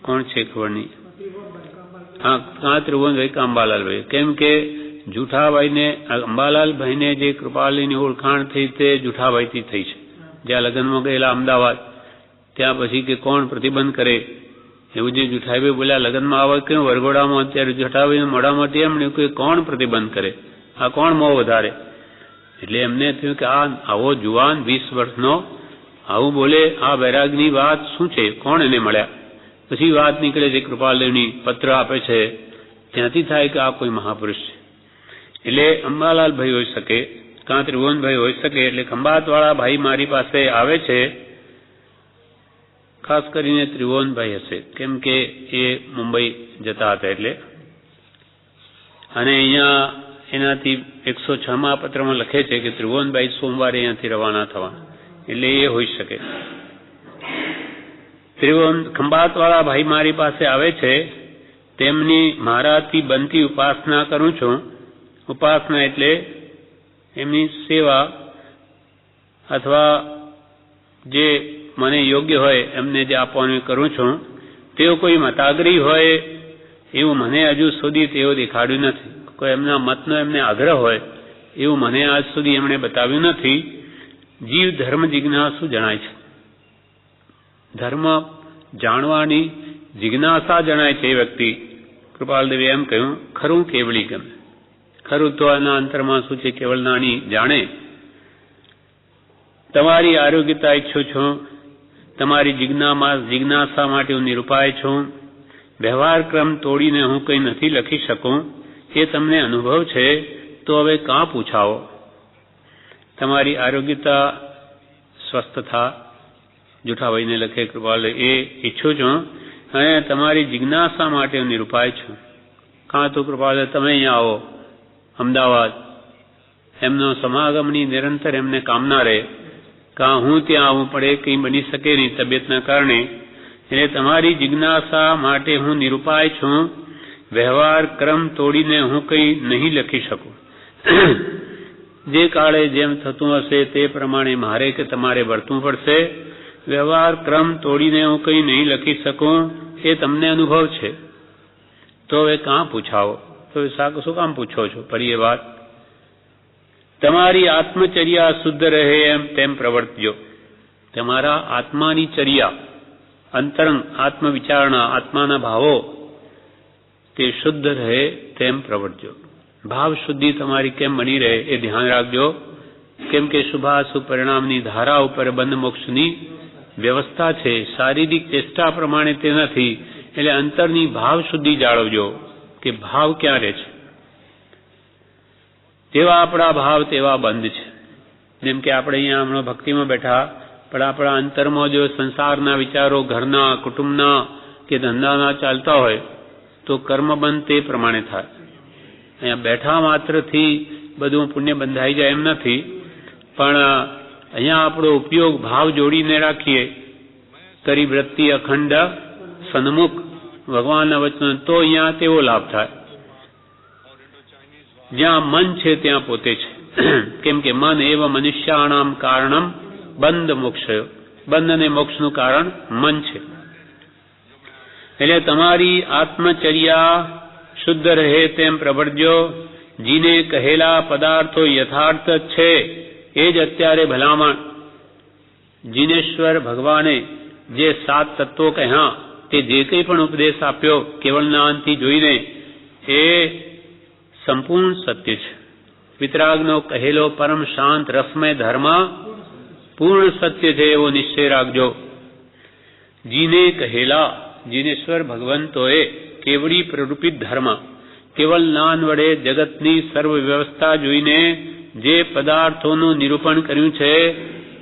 S1: કોણ છે ખબર નહીં. હા, કાં ત્રિભુવનભાઈ કે અંબાલાલભાઈ. કેમ કે જુઠાભાઈને અંબાલાલભાઈને જે કૃપાલીની ઓળખાણ થઈ તે જુઠાભાઈથી થઈ છે. જ્યાં લગ્નમાં ગયેલા અમદાવાદ, ત્યાં પછી કે કોણ પ્રતિબંધ કરે એવું જે જુઠાભાઈ બોલ્યા, લગ્નમાં આવે કે વરઘોડામાં અત્યારે જટાભાઈ મોઢામાંથી એમણે કોઈ કોણ પ્રતિબંધ કરે, આ કોણ મોહ વધારે? એટલે એમને થયું કે આ આવો જુવાન 20 વર્ષનો આવું બોલે, આ વૈરાગની વાત શું છે, કોણ એને મળ્યા? પછી વાત નીકળે છે, કૃપાલદેવની પત્ર આપે છે, ત્યાંથી થાય કે આ કોઈ મહાપુરુષ છે. એટલે અંબાલાલભાઈ હોઈ શકે, કાં ત્રિભુવનભાઈ હોઈ શકે. એટલે ખંભાતવાળા ભાઈ મારી પાસે આવે છે, ખાસ કરીને ત્રિભુવનભાઈ હશે, કેમ કે એ મુંબઈ જતા હતા એટલે. અને અહીંયા એનાથી 106માં પત્રમાં લખે છે કે ત્રિભુવનભાઈ સોમવારે અહીંયાથી રવાના થવા, એટલે એ હોઈ શકે. ખંભાતવાળા ભાઈ મારી પાસે આવે છે, તેમની મારાથી બનતી ઉપાસના કરું છું. ઉપાસના એટલે એમની સેવા અથવા જે મને યોગ્ય હોય એમને જે આપવાનું કરું છું. તેઓ કોઈ મતાગ્રહી હોય એવું મને હજુ સુધી તેઓ દેખાડ્યું નથી. કોઈ એમના મતનો એમને આગ્રહ હોય એવું મને આજ સુધી એમણે બતાવ્યું નથી. જીવ ધર્મ જિજ્ઞાસુ જણાય છે. ધર્મ જાણવાની જિજ્ઞાસા જણાય છે એ વ્યક્તિ. કૃપાલદેવે એમ કહ્યું, ખરું કેવળી ગમે. ખરું તો એના અંતરમાં શું છે કેવળનાની જાણે. તમારી આરોગ્યતા ઈચ્છું છું, તમારી જિજ્ઞાસા માટે હું નિરૂપાય છું. વ્યવહાર ક્રમ તોડીને હું કંઈ નથી લખી શકું, એ તમને અનુભવ છે, તો હવે કાં પૂછાવો. તમારી આરોગ્યતા સ્વસ્થ થા, જુઠાભાઈને લખે કૃપાલ, એ ઈચ્છું છું અને તમારી જિજ્ઞાસા માટે હું નિરૂપાય છું. કાં તો કૃપાલ તમે અહીંયા આવો અમદાવાદ, એમનો સમાગમની નિરંતર એમને કામના રહે, કાં હું ત્યાં આવવું પડે, કંઈ બની શકે નહીં તબિયતના કારણે. એટલે તમારી જિજ્ઞાસા માટે હું નિરૂપાય છું. વ્યવહાર ક્રમ તોડીને હું કંઈ નહીં લખી શકું. જે કાળે જેમ થતું હશે તે પ્રમાણે મારે કે તમારે વર્તવું પડશે. વ્યવહાર ક્રમ તોડીને હું કંઈ નહીં લખી શકું, એ તમને અનુભવ છે, તો હવે કાં પૂછાવો. તો શું કામ પૂછો છો ફરી એ વાત? તમારી આત્મચર્યા શુદ્ધ રહે એમ તેમ પ્રવર્તજો. તમારા આત્માની ચર્યા, અંતરંગ આત્મવિચારણા, આત્માના ભાવો તે શુદ્ધ રહે તેમ પ્રવર્તજો. ભાવ શુદ્ધિ તમારી કેમ બની રહે એ ધ્યાન રાખજો. કેમ કે શુભાશુભ પરિણામની ધારા ઉપર બંધ મોક્ષની વ્યવસ્થા છે, શારીરિક ચેષ્ટા પ્રમાણે તે નથી. એટલે અંતરની ભાવ શુદ્ધિ જાળવજો કે ભાવ ક્યાં રહે છે. જેવા આપણા ભાવ તેવા બંધ છે. જેમ કે આપણે અહીંયા હમણાં ભક્તિમાં બેઠા, પણ આપણા અંતરમાં જો સંસારના વિચારો ઘરના, કુટુંબના કે ધંધાના ચાલતા હોય તો કર્મબંધ તે પ્રમાણે થાય. અહીંયા બેઠા માત્રથી બધું પુણ્ય બંધાઈ જાય એમ નથી, પણ અહીંયા આપણો ઉપયોગ ભાવ જોડીને રાખીએ, કરી વૃત્તિ અખંડ સન્મુખ ભગવાનના વચન, તો અહીંયા તેવો લાભ થાય. જ્યાં મન છે ત્યાં પોતે છે. કેમ કે મન એવ મનુષ્યાણામ કારણમ બંધ મોક્ષ. બંધ અને મોક્ષનું કારણ મન છે. એટલે તમારી આત્મચર્યા શુદ્ધ રહે તેમ પ્રવર્તજો. જીને કહેલા પદાર્થો યથાર્થ છે એ જ અત્યારે ભલામણ. જીનેશ્વર ભગવાને જે 7 તત્વો કહ્યા, તે જે કંઈ પણ ઉપદેશ આપ્યો કેવળ જ્ઞાનથી જોઈને, એ સંપૂર્ણ સત્ય છે. વિતરાગનો કહેલો પરમ શાંત રસમય ધર્મ પૂર્ણ સત્ય છે, એવો નિશ્ચય રાખજો. જીને કહેલા, જીનેશ્વર ભગવંતોએ કેવળી પ્રરૂપિત ધર્મ, કેવલ જ્ઞાન વડે જગતની સર્વ વ્યવસ્થા જોઈને જે પદાર્થોનું નિરૂપણ કર્યું છે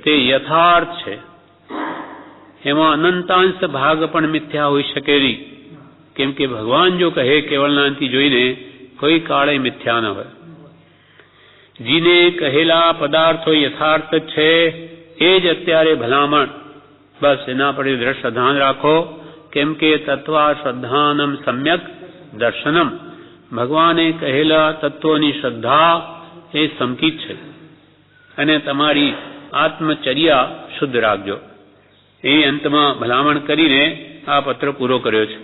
S1: તે યથાર્થ છે. એમાં અનંતાંશ ભાગ પણ મિથ્યા હોઈ શકે નહીં. કેમ કે ભગવાન જો કહે કેવળ જ્ઞાનથી જોઈને, કોઈ કાળે મિથ્યા ન હોય. જીને કહેલા પદાર્થો યથાર્થ છે એ જ અત્યારે ભલામણ. બસ એના પર દ્રઢ ધ્યાન રાખો. કેમ કે તત્વા શ્રદ્ધાનમ સમ્યક દર્શનમ. ભગવાને કહેલા તત્વોની શ્રદ્ધા એ સમકીત છે. અને તમારી આત્મચર્યા શુદ્ધ રાખજો. એ અંતમાં ભલામણ કરીને આ પત્ર પૂરો કર્યો છે.